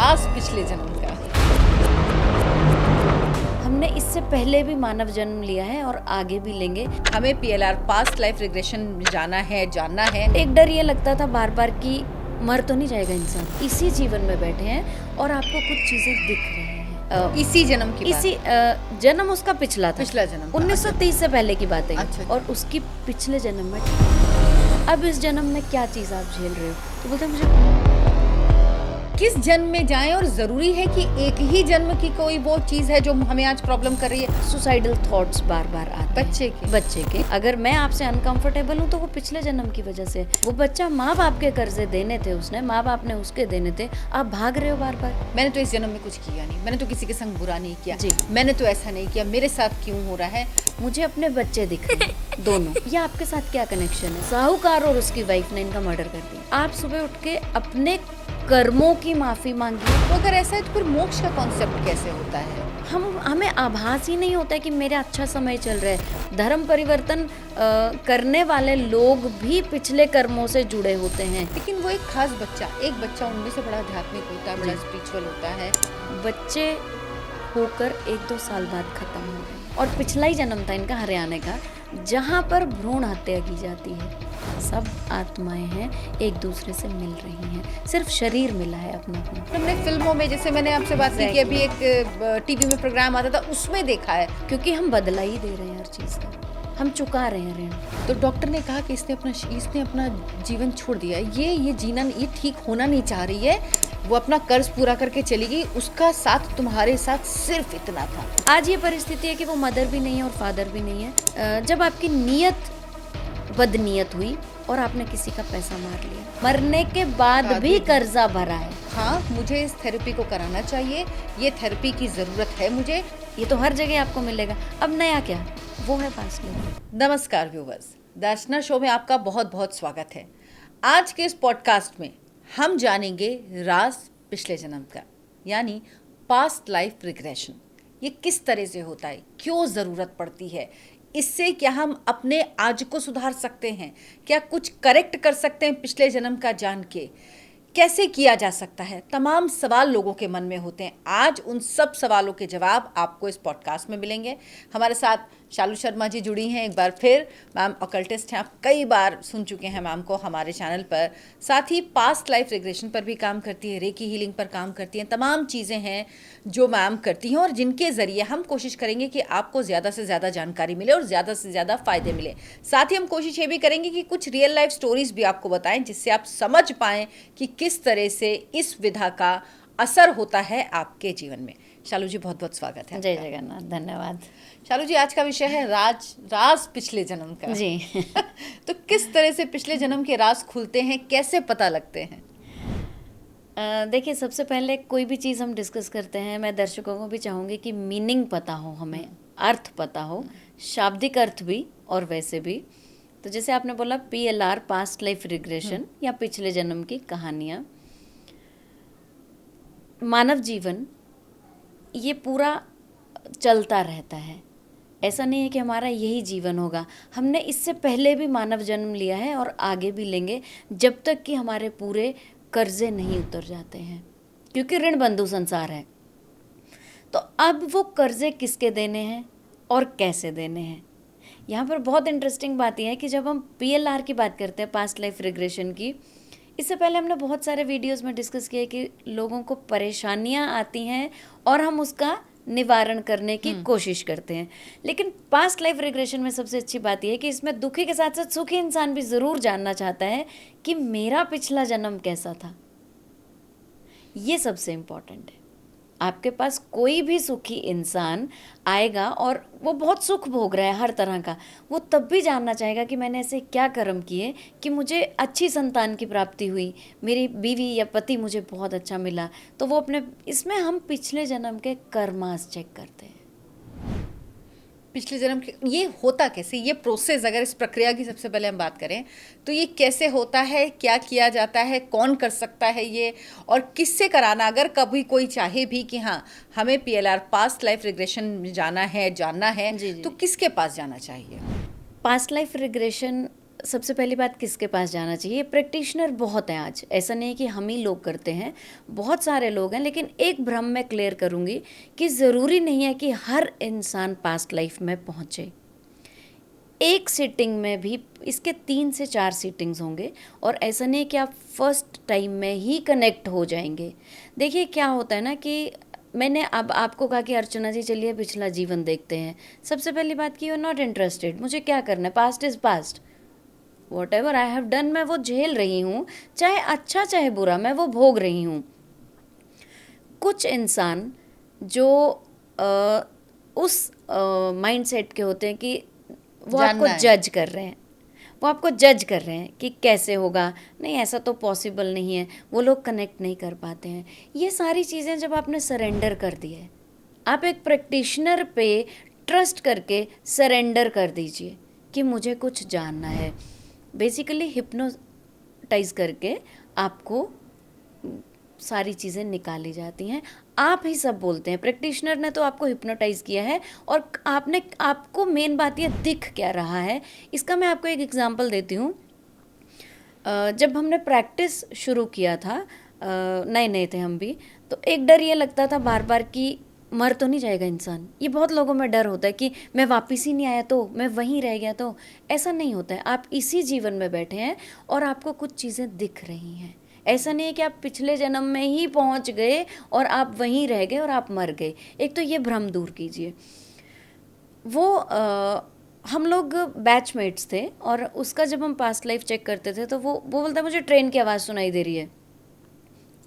राज पिछले जन्म का। हमने इससे पहले भी मानव जन्म लिया है और आगे भी लेंगे। हमें PLR पास्ट लाइफ रिग्रेशन में जाना है, जानना है। एक डर ये लगता था बार बार कि मर तो नहीं जाएगा इंसान, इसी जीवन में बैठे हैं और आपको कुछ चीजें दिख रही हैं। इसी जन्म की इसी जन्म उसका पिछला था, पिछला जन्म 1930 से पहले की बात है। अच्छा। और उसकी पिछले जन्म में अब इस जन्म में क्या चीज आप झेल रहे हो, तो बोलते मुझे किस जन्म में जाएं, और जरूरी है कि एक ही जन्म की कोई वो चीज है जो हमें आज प्रॉब्लम कर रही है। सुसाइडल थॉट्स बार बार आते हैं बच्चे के। अगर मैं आपसे अनकंफर्टेबल हूँ तो वो पिछले जन्म की वजह से। वो बच्चा माँ बाप के कर्जे देने थे, उसने माँ बाप ने उसके देने थे, आप भाग रहे हो बार बार। मैंने तो इस जन्म में कुछ किया नहीं, मैंने तो किसी के संग बुरा नहीं किया जी। मैंने तो ऐसा नहीं किया, मेरे साथ क्यों हो रहा है। मुझे अपने बच्चे दिख रहे हैं दोनों। ये आपके साथ क्या कनेक्शन है? साहूकार और उसकी वाइफ ने इनका मर्डर कर दिया। आप सुबह उठ के अपने कर्मों की माफी मांगिए। तो अगर ऐसा है तो फिर मोक्ष का कॉन्सेप्ट कैसे होता है? हमें आभास ही नहीं होता है कि मेरा अच्छा समय चल रहा है। धर्म परिवर्तन करने वाले लोग भी पिछले कर्मों से जुड़े होते हैं। लेकिन वो एक खास बच्चा, एक बच्चा उनमें से बड़ा आध्यात्मिक होता है, बड़ा स्पिरिचुअल होता है। बच्चे होकर 1-2 साल बाद खत्म हो गए। और पिछला ही जन्म था इनका हरियाणा का, जहाँ पर भ्रूण हत्या की जाती है। सब आत्माएं हैं, एक दूसरे से मिल रही हैं, सिर्फ शरीर मिला है अपना अपना। हमने फिल्मों में, जैसे मैंने आपसे बात की कि अभी एक टीवी में प्रोग्राम आता था, उसमें देखा है। क्योंकि हम बदला ही दे रहे हैं हर चीज का, हम चुका रहे हैं ऋण। तो डॉक्टर ने कहा कि इसने अपना जीवन छोड़ दिया, ये जीना, ये ठीक होना नहीं चाह रही है, वो अपना कर्ज पूरा करके चली गई, उसका साथ तुम्हारे साथ सिर्फ इतना था। आज ये परिस्थिति है कि वो मदर भी नहीं है और फादर भी नहीं है। जब आपकी नीयत बदनीयत हुई और आपने किसी का पैसा मार लिया, मरने के बाद भी कर्जा भरा है। हाँ, मुझे इस थेरेपी को कराना चाहिए, ये थेरेपी की जरूरत है मुझे। ये तो हर जगह आपको मिलेगा। अब नया क्या, वो है पास्ट लाइफ। नमस्कार व्यूवर्स, दर्शना शो में आपका बहुत बहुत स्वागत है। आज के इस पॉडकास्ट में हम जानेंगे राज पिछले जन्म का, यानी पास्ट लाइफ रिग्रेशन। ये किस तरह से होता है, क्यों ज़रूरत पड़ती है, इससे क्या हम अपने आज को सुधार सकते हैं, क्या कुछ करेक्ट कर सकते हैं पिछले जन्म का जान के, कैसे किया जा सकता है। तमाम सवाल लोगों के मन में होते हैं। आज उन सब सवालों के जवाब आपको इस पॉडकास्ट में मिलेंगे। हमारे साथ शालू शर्मा जी जुड़ी हैं एक बार फिर। मैम ऑकल्टिस्ट हैं, आप कई बार सुन चुके हैं मैम को हमारे चैनल पर। साथ ही पास्ट लाइफ रिग्रेशन पर भी काम करती है, रेकी हीलिंग पर काम करती हैं। तमाम चीज़ें हैं जो मैम करती हैं और जिनके ज़रिए हम कोशिश करेंगे कि आपको ज़्यादा से ज़्यादा जानकारी मिले और ज़्यादा से ज़्यादा फ़ायदे मिले। साथ ही हम कोशिश ये भी करेंगे कि कुछ रियल लाइफ स्टोरीज़ भी आपको बताएं, जिससे आप समझ पाएँ कि किस तरह से इस विधा का असर होता है आपके जीवन में। शालू जी, बहुत बहुत स्वागत है। जय जगन्नाथ, धन्यवाद। शालू जी, आज का विषय है राज पिछले जन्म का। जी। तो किस तरह से पिछले जन्म के राज खुलते हैं, कैसे पता लगते हैं? देखिए, सबसे पहले कोई भी चीज़ हम डिस्कस करते हैं, मैं दर्शकों को भी चाहूँगी कि मीनिंग पता हो, हमें अर्थ पता हो, शाब्दिक अर्थ भी और वैसे भी। तो जैसे आपने बोला PLR पास्ट लाइफ रिग्रेशन या पिछले जन्म की कहानियाँ, मानव जीवन ये पूरा चलता रहता है। ऐसा नहीं है कि हमारा यही जीवन होगा। हमने इससे पहले भी मानव जन्म लिया है और आगे भी लेंगे, जब तक कि हमारे पूरे कर्जे नहीं उतर जाते हैं, क्योंकि ऋण बंधु संसार है। तो अब वो कर्जे किसके देने हैं और कैसे देने हैं, यहाँ पर बहुत इंटरेस्टिंग बात यह है कि जब हम PLR की बात करते हैं, पास्ट लाइफ रिग्रेशन की, इससे पहले हमने बहुत सारे वीडियोस में डिस्कस किया कि लोगों को परेशानियां आती हैं और हम उसका निवारण करने की कोशिश करते हैं। लेकिन पास्ट लाइफ रिग्रेशन में सबसे अच्छी बात यह है कि इसमें दुखी के साथ साथ सुखी इंसान भी ज़रूर जानना चाहता है कि मेरा पिछला जन्म कैसा था। ये सबसे इम्पोर्टेंट है। आपके पास कोई भी सुखी इंसान आएगा और वो बहुत सुख भोग रहा है हर तरह का, वो तब भी जानना चाहेगा कि मैंने ऐसे क्या कर्म किए कि मुझे अच्छी संतान की प्राप्ति हुई, मेरी बीवी या पति मुझे बहुत अच्छा मिला। तो वो अपने, इसमें हम पिछले जन्म के कर्मास चेक करते हैं। पिछले जन्म के ये होता कैसे, ये प्रोसेस, अगर इस प्रक्रिया की सबसे पहले हम बात करें तो ये कैसे होता है, क्या किया जाता है, कौन कर सकता है ये, और किससे कराना, अगर कभी कोई चाहे भी कि हाँ हमें PLR पास्ट लाइफ रिग्रेशन में जाना है, जानना है, जी। तो किसके पास जाना चाहिए? पास्ट लाइफ रिग्रेशन सबसे पहली बात किसके पास जाना चाहिए? प्रैक्टिशनर बहुत हैं आज, ऐसा नहीं है कि हम ही लोग करते हैं, बहुत सारे लोग हैं। लेकिन एक भ्रम मैं क्लियर करूँगी कि ज़रूरी नहीं है कि हर इंसान पास्ट लाइफ में पहुँचे। एक सीटिंग में भी इसके 3 से 4 सीटिंग्स होंगे, और ऐसा नहीं है कि आप फर्स्ट टाइम में ही कनेक्ट हो जाएंगे। देखिए क्या होता है ना कि मैंने अब आपको कहा कि अर्चना जी चलिए पिछला जीवन देखते हैं। सबसे पहली बात कि यू आर नॉट इंटरेस्टेड, मुझे क्या करना है, past is past, what ever I have done मैं वो झेल रही हूँ, चाहे अच्छा चाहे बुरा मैं वो भोग रही हूँ। कुछ इंसान जो उस माइंडसेट के होते हैं कि वो आपको जानना है। जज कर रहे हैं, वो आपको जज कर रहे हैं कि कैसे होगा, नहीं ऐसा तो पॉसिबल नहीं है, वो लोग कनेक्ट नहीं कर पाते हैं। ये सारी चीज़ें जब आपने सरेंडर कर दी है, आप एक प्रैक्टिशनर पे ट्रस्ट करके सरेंडर कर दीजिए कि मुझे कुछ जानना है। बेसिकली हिप्नोटाइज करके आपको सारी चीज़ें निकाली जाती हैं, आप ही सब बोलते हैं। प्रैक्टिशनर ने तो आपको हिप्नोटाइज किया है, और आपको मेन बात ये दिख क्या रहा है, इसका मैं आपको एक एग्जांपल देती हूँ। जब हमने प्रैक्टिस शुरू किया था, नए नए थे हम भी, तो एक डर ये लगता था बार बार कि मर तो नहीं जाएगा इंसान। ये बहुत लोगों में डर होता है कि मैं वापस ही नहीं आया तो, मैं वहीं रह गया तो। ऐसा नहीं होता है, आप इसी जीवन में बैठे हैं और आपको कुछ चीज़ें दिख रही हैं। ऐसा नहीं है कि आप पिछले जन्म में ही पहुंच गए और आप वहीं रह गए और आप मर गए। एक तो ये भ्रम दूर कीजिए। वो हम लोग बैचमेट्स थे, और उसका जब हम पास्ट लाइफ चेक करते थे तो वो बोलता मुझे ट्रेन की आवाज़ सुनाई दे रही है।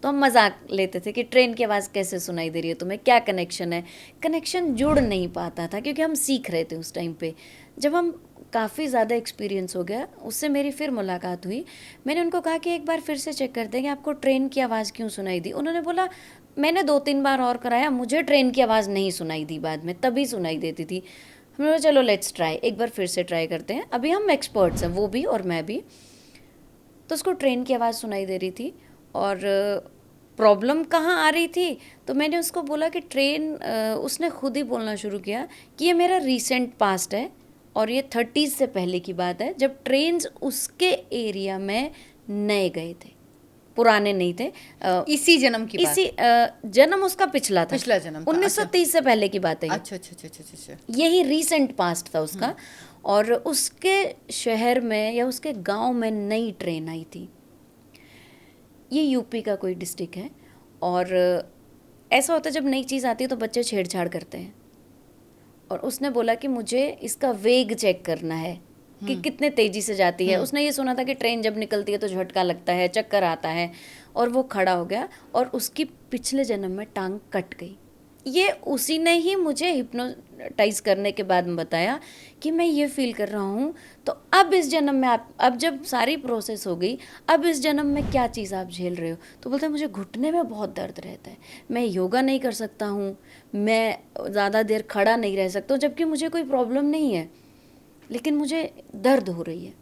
तो हम मजाक लेते थे कि ट्रेन की आवाज़ कैसे सुनाई दे रही है तुम्हें, क्या कनेक्शन है। कनेक्शन जुड़ नहीं पाता था क्योंकि हम सीख रहे थे उस टाइम पे। जब हम काफ़ी ज़्यादा एक्सपीरियंस हो गया, उससे मेरी फिर मुलाकात हुई। मैंने उनको कहा कि एक बार फिर से चेक कर दें कि आपको ट्रेन की आवाज़ क्यों सुनाई दी। उन्होंने बोला मैंने 2-3 बार और कराया, मुझे ट्रेन की आवाज़ नहीं सुनाई दी, बाद में तभी सुनाई देती थी। हमने बोला चलो लेट्स ट्राई, एक बार फिर से ट्राई करते हैं। अभी हम एक्सपर्ट्स हैं, वो भी और मैं भी। तो उसको ट्रेन की आवाज़ सुनाई दे रही थी, और प्रॉब्लम कहाँ आ रही थी, तो मैंने उसको बोला कि ट्रेन, उसने खुद ही बोलना शुरू किया कि ये मेरा रीसेंट पास्ट है, और ये 30s से पहले की बात है जब ट्रेन्स उसके एरिया में नए गए थे, पुराने नहीं थे। इसी जन्म की बात? इसी जन्म उसका पिछला था, पिछला जन्म था। 1930 से पहले की बात है ये। अच्छा अच्छा अच्छा अच्छा अच्छा। यही रीसेंट पास्ट था उसका। और उसके शहर में या उसके गांव में नई ट्रेन आई थी। ये यूपी का कोई डिस्ट्रिक्ट है, और ऐसा होता है जब नई चीज़ आती है तो बच्चे छेड़छाड़ करते हैं। और उसने बोला कि मुझे इसका वेग चेक करना है कि कितने तेज़ी से जाती है। उसने ये सुना था कि ट्रेन जब निकलती है तो झटका लगता है, चक्कर आता है, और वो खड़ा हो गया और उसकी पिछले जन्म में टांग कट गई। ये उसी ने ही मुझे हिप्नोटाइज करने के बाद बताया कि मैं ये फील कर रहा हूँ। तो अब इस जन्म में आप, अब जब सारी प्रोसेस हो गई, अब इस जन्म में क्या चीज़ आप झेल रहे हो। तो बोलते हैं मुझे घुटने में बहुत दर्द रहता है, मैं योगा नहीं कर सकता हूँ, मैं ज़्यादा देर खड़ा नहीं रह सकता हूँ, जबकि मुझे कोई प्रॉब्लम नहीं है, लेकिन मुझे दर्द हो रही है।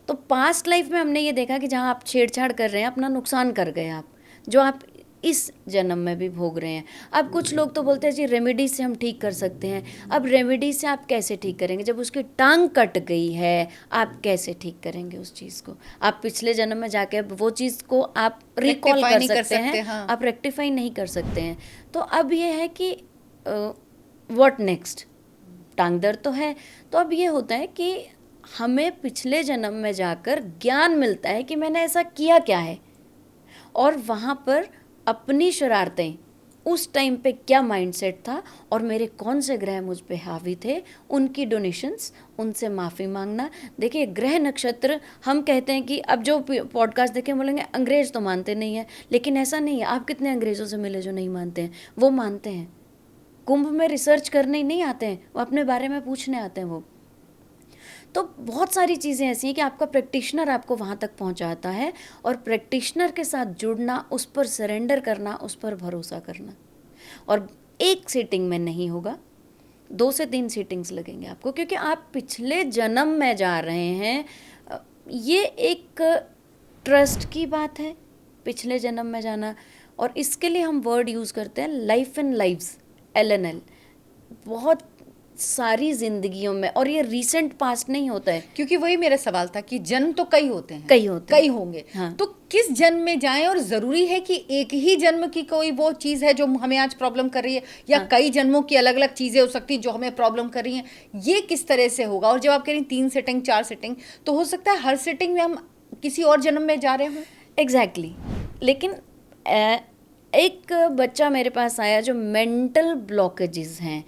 तो पास्ट लाइफ में हमने ये देखा कि जहाँ आप छेड़छाड़ कर रहे हैं, अपना नुकसान कर गए आप, जो आप इस जन्म में भी भोग रहे हैं। अब कुछ लोग तो बोलते हैं जी रेमेडी से हम ठीक कर सकते हैं। अब रेमेडी से आप कैसे ठीक करेंगे जब उसकी टांग कट गई है, आप कैसे ठीक करेंगे उस चीज़ को। आप पिछले जन्म में जाके वो चीज़ को आप रिकॉल कर सकते हैं, हाँ। आप रेक्टिफाई नहीं कर सकते हैं। तो अब ये है कि व्हाट नेक्स्ट। टांग दर्द तो है, तो अब ये होता है कि हमें पिछले जन्म में जाकर ज्ञान मिलता है कि मैंने ऐसा किया क्या है, और वहाँ पर अपनी शरारतें, उस टाइम पे क्या माइंडसेट था और मेरे कौन से ग्रह मुझ पे हावी थे, उनकी डोनेशंस, उनसे माफ़ी मांगना। देखिए ग्रह नक्षत्र, हम कहते हैं कि अब जो पॉडकास्ट देखें बोलेंगे अंग्रेज़ तो मानते नहीं है, लेकिन ऐसा नहीं है। आप कितने अंग्रेज़ों से मिले जो नहीं मानते हैं? वो मानते हैं। कुंभ में रिसर्च करने ही नहीं आते हैं, वो अपने बारे में पूछने आते हैं वो। तो बहुत सारी चीज़ें ऐसी हैं कि आपका प्रैक्टिशनर आपको वहाँ तक पहुँचाता है, और प्रैक्टिशनर के साथ जुड़ना, उस पर सरेंडर करना, उस पर भरोसा करना। और एक सीटिंग में नहीं होगा, 2 से 3 सीटिंग्स लगेंगे आपको, क्योंकि आप पिछले जन्म में जा रहे हैं। ये एक ट्रस्ट की बात है, पिछले जन्म में जाना। और इसके लिए हम वर्ड यूज़ करते हैं लाइफ इन लाइव्स, LNL। बहुत सारी जिंदगियों में, और ये रिसेंट पास्ट नहीं होता है। क्योंकि वही मेरा सवाल था कि जन्म तो कई होते हैं, कई होते हैं। कई होंगे, हाँ। तो किस जन्म में जाएं, और जरूरी है कि एक ही जन्म की कोई वो चीज है जो हमें आज प्रॉब्लम कर रही है, या कई जन्मों की अलग अलग चीजें हो सकती हैं जो हमें प्रॉब्लम कर रही हैं, ये किस तरह से होगा? और जब आप कह रही 3 सिटिंग 4 सिटिंग, तो हो सकता है हर सिटिंग में हम किसी और जन्म में जा रहे हों। एग्जैक्टली लेकिन एक बच्चा मेरे पास आया जो मेंटल ब्लॉकेजेस हैं,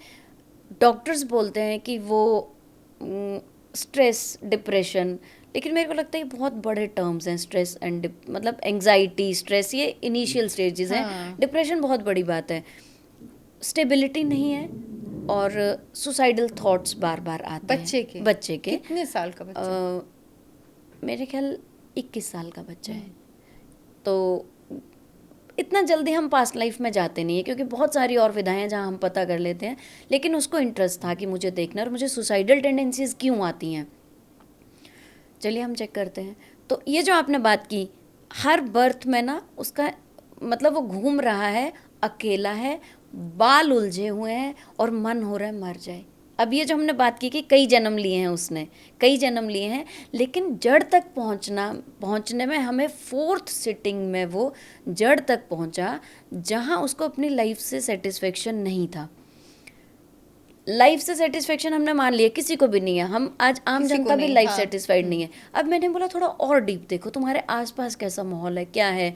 डॉक्टर्स बोलते हैं कि वो स्ट्रेस, डिप्रेशन, लेकिन मेरे को लगता है ये बहुत बड़े टर्म्स हैं। स्ट्रेस एंड मतलब एंग्जाइटी, स्ट्रेस ये इनिशियल स्टेजेस हैं। डिप्रेशन बहुत बड़ी बात है। स्टेबिलिटी नहीं है, और सुसाइडल थॉट्स बार बार आते हैं। बच्चे के कितने साल का बच्चा? मेरे ख्याल 21 साल का बच्चा है। तो इतना जल्दी हम पास्ट लाइफ में जाते नहीं है, क्योंकि बहुत सारी और विधाएं हैं जहाँ हम पता कर लेते हैं, लेकिन उसको इंटरेस्ट था कि मुझे देखना, और मुझे सुसाइडल टेंडेंसीज क्यों आती हैं। चलिए हम चेक करते हैं। तो ये जो आपने बात की, हर बर्थ में ना उसका मतलब वो घूम रहा है, अकेला है, बाल उलझे हुए हैं, और मन हो रहा है मर जाए। अब ये जो हमने बात की कि कई जन्म लिए हैं उसने, कई जन्म लिए हैं, लेकिन जड़ तक पहुंचने में हमें 4th सिटिंग में वो जड़ तक पहुंचा जहां उसको अपनी लाइफ से सेटिस्फेक्शन नहीं था। लाइफ से सेटिस्फेक्शन हमने मान लिया, किसी को भी नहीं है, हम आज आम जनता भी लाइफ सेटिस्फाइड नहीं है। अब मैंने बोला थोड़ा और डीप देखो, तुम्हारे आसपास कैसा माहौल है, क्या है।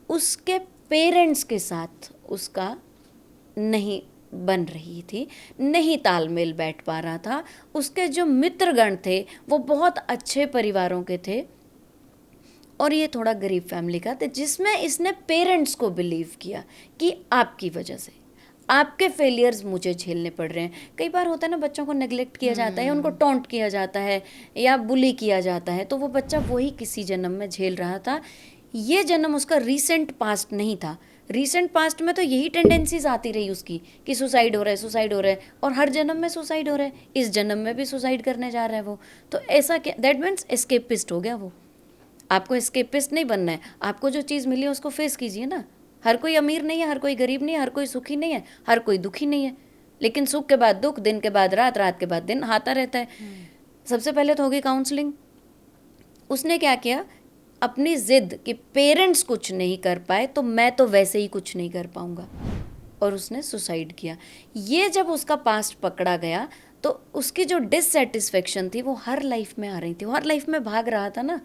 उसके पेरेंट्स के साथ उसका नहीं बन रही थी, नहीं तालमेल बैठ पा रहा था। उसके जो मित्रगण थे वो बहुत अच्छे परिवारों के थे, और ये थोड़ा गरीब फैमिली का था, जिसमें इसने पेरेंट्स को बिलीव किया कि आपकी वजह से आपके फेलियर्स मुझे झेलने पड़ रहे हैं। कई बार होता है ना, बच्चों को नेग्लेक्ट किया जाता है, उनको टॉन्ट किया जाता है, या बुली किया जाता है, तो वो बच्चा वही किसी जन्म में झेल रहा था। ये जन्म उसका रीसेंट पास्ट नहीं था। रीसेंट पास्ट में तो यही टेंडेंसीज आती रही उसकी कि सुसाइड हो रहा है, सुसाइड हो रहा है, और हर जन्म में सुसाइड हो रहा है, इस जन्म में भी सुसाइड करने जा रहा है वो। तो ऐसा क्या, दैट मीन्स एस्केपिस्ट हो गया वो। आपको एस्केपिस्ट नहीं बनना है, आपको जो चीज़ मिली है उसको फेस कीजिए ना। हर कोई अमीर नहीं है, हर कोई गरीब नहीं है, हर कोई सुखी नहीं है, हर कोई दुखी नहीं है, लेकिन सुख के बाद दुख, दिन के बाद रात, रात के बाद दिन आता रहता है। सबसे पहले तो होगी काउंसलिंग। उसने क्या किया, अपनी जिद कि पेरेंट्स कुछ नहीं कर पाए तो मैं तो वैसे ही कुछ नहीं कर पाऊंगा, और उसने सुसाइड किया। ये जब उसका पास्ट पकड़ा गया तो उसकी जो डिससेटिस्फेक्शन थी वो हर लाइफ में आ रही थी, वो हर लाइफ में भाग रहा था ना।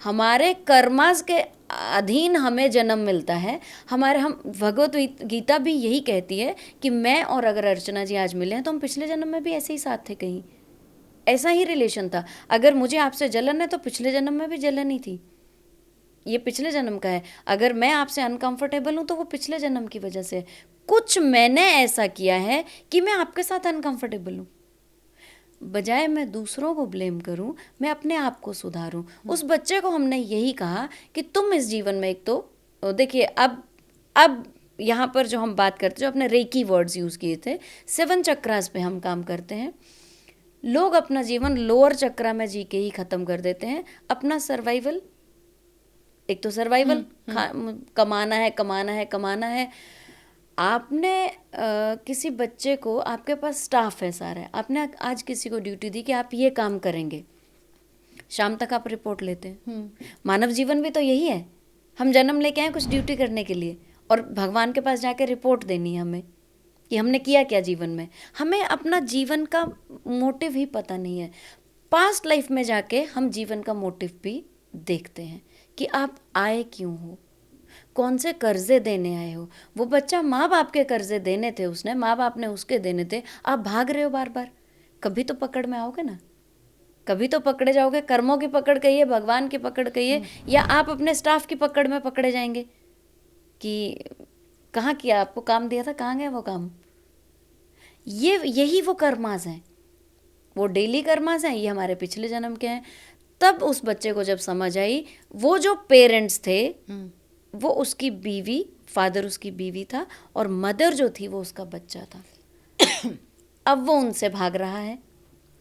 हमारे कर्मास के अधीन हमें जन्म मिलता है। हम भगवत गीता भी यही कहती है कि मैं और अगर अर्चना जी आज मिले हैं तो हम पिछले जन्म में भी ऐसे ही साथ थे, कहीं ऐसा ही रिलेशन था। अगर मुझे आपसे जलन है तो पिछले जन्म में भी जलन ही थी, ये पिछले जन्म का है। अगर मैं आपसे अनकंफर्टेबल हूँ तो वो पिछले जन्म की वजह से। कुछ मैंने ऐसा किया है कि मैं आपके साथ अनकंफर्टेबल हूँ। बजाय मैं दूसरों को ब्लेम करूं, मैं अपने आप को सुधारूं। उस बच्चे को हमने यही कहा कि तुम इस जीवन में, एक तो देखिए अब यहाँ पर जो हम बात करते, जो अपने रेकी वर्ड्स यूज़ किए थे, 7 चक्रास पे हम काम करते हैं। लोग अपना जीवन लोअर चक्रा में जी के ही ख़त्म कर देते हैं। अपना सर्वाइवल, एक तो सर्वाइवल, कमाना है कमाना है कमाना है। आपने किसी बच्चे को, आपके पास स्टाफ है सारा है, आपने आज किसी को ड्यूटी दी कि आप ये काम करेंगे, शाम तक आप रिपोर्ट लेते हैं। मानव जीवन भी तो यही है, हम जन्म लेके आए कुछ ड्यूटी करने के लिए, और भगवान के पास जाके रिपोर्ट देनी है हमें कि हमने किया क्या जीवन में। हमें अपना जीवन का मोटिव ही पता नहीं है। पास्ट लाइफ में जाके हम जीवन का मोटिव भी देखते हैं कि आप आए क्यों हो, कौन से कर्जे देने आए हो। वो बच्चा माँ बाप के कर्जे देने थे उसने, माँ बाप ने उसके देने थे, आप भाग रहे हो बार बार। कभी तो पकड़ में आओगे ना, कभी तो पकड़े जाओगे। कर्मों की पकड़ कहिए, भगवान की पकड़ कहिए, या आप अपने स्टाफ की पकड़ में पकड़े जाएंगे कि कहाँ किया, आपको काम दिया था, कहाँ गया वो काम। यही वो कर्मास हैं, वो डेली कर्मास हैं, ये हमारे पिछले जन्म के हैं। तब उस बच्चे को जब समझ आई, वो जो पेरेंट्स थे वो उसकी बीवी, फादर उसकी बीवी था, और मदर जो थी वो उसका बच्चा था। अब वो उनसे भाग रहा है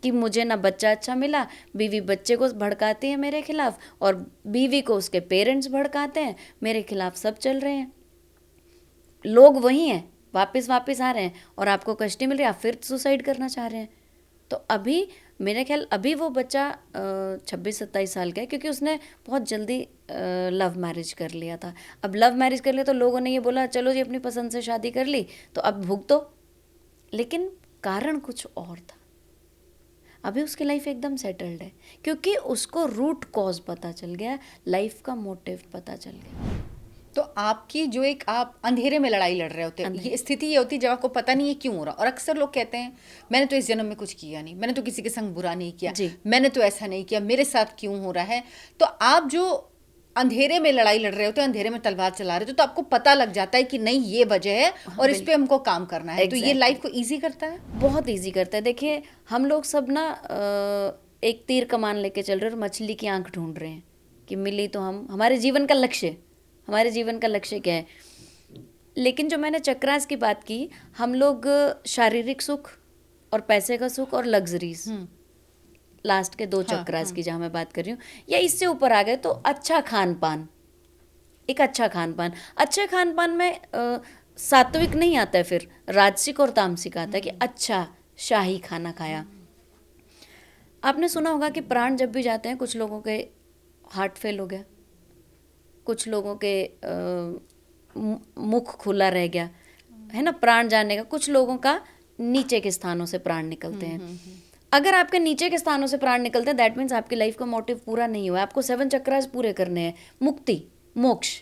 कि मुझे ना बच्चा अच्छा मिला, बीवी बच्चे को भड़काती है मेरे खिलाफ, और बीवी को उसके पेरेंट्स भड़काते हैं, मेरे खिलाफ सब चल रहे हैं। लोग वही हैं, वापस आ रहे हैं और आपको कष्ट नहीं मिल रही, आप फिर सुसाइड करना चाह रहे हैं। तो अभी मेरे ख्याल अभी वो बच्चा 26-27 साल का है, क्योंकि उसने बहुत जल्दी लव मैरिज कर लिया था। अब लव मैरिज कर लिया तो लोगों ने ये बोला चलो जी अपनी पसंद से शादी कर ली तो अब भुगतो, लेकिन कारण कुछ और था। अभी उसकी लाइफ एकदम सेटल्ड है क्योंकि उसको रूट कॉज पता चल गया, लाइफ का मोटिव पता चल गया। तो आपकी जो एक आप अंधेरे में लड़ाई लड़ रहे होते हैं, ये स्थिति ये होती है जब आपको पता नहीं है क्यों हो रहा। और अक्सर लोग कहते हैं मैंने तो इस जन्म में कुछ किया नहीं, मैंने तो किसी के संग बुरा नहीं किया, मैंने तो ऐसा नहीं किया, मेरे साथ क्यों हो रहा है। तो आप जो अंधेरे में लड़ाई लड़ रहे होते हैं, अंधेरे में तलवार चला रहे होते, तो आपको पता लग जाता है कि नहीं ये वजह है और इस पे हमको काम करना है। तो ये लाइफ को ईजी करता है, बहुत ईजी करता है। देखिए हम लोग सब ना एक तीर कमान लेके चल रहे और मछली की आंख ढूंढ रहे हैं कि मिली तो हम, हमारे जीवन का लक्ष्य क्या है। लेकिन जो मैंने चक्रास की बात की, हम लोग शारीरिक सुख और पैसे का सुख और लग्जरीज, लास्ट के 2 चक्रास की जहाँ मैं बात कर रही हूँ, या इससे ऊपर आ गए तो अच्छा खान पान। अच्छे खान पान में सात्विक नहीं आता है, फिर राजसिक और तामसिक आता है कि अच्छा शाही खाना खाया। आपने सुना होगा कि प्राण जब भी जाते हैं, कुछ लोगों के हार्ट फेल हो गया, कुछ लोगों के मुख खुला रह गया है ना, प्राण जाने का। कुछ लोगों का नीचे के स्थानों से प्राण निकलते हैं। अगर आपके नीचे के स्थानों से प्राण निकलते हैं, दैट मीन्स आपकी लाइफ का मोटिव पूरा नहीं हुआ। आपको 7 चक्रास पूरे करने हैं, मुक्ति, मोक्ष।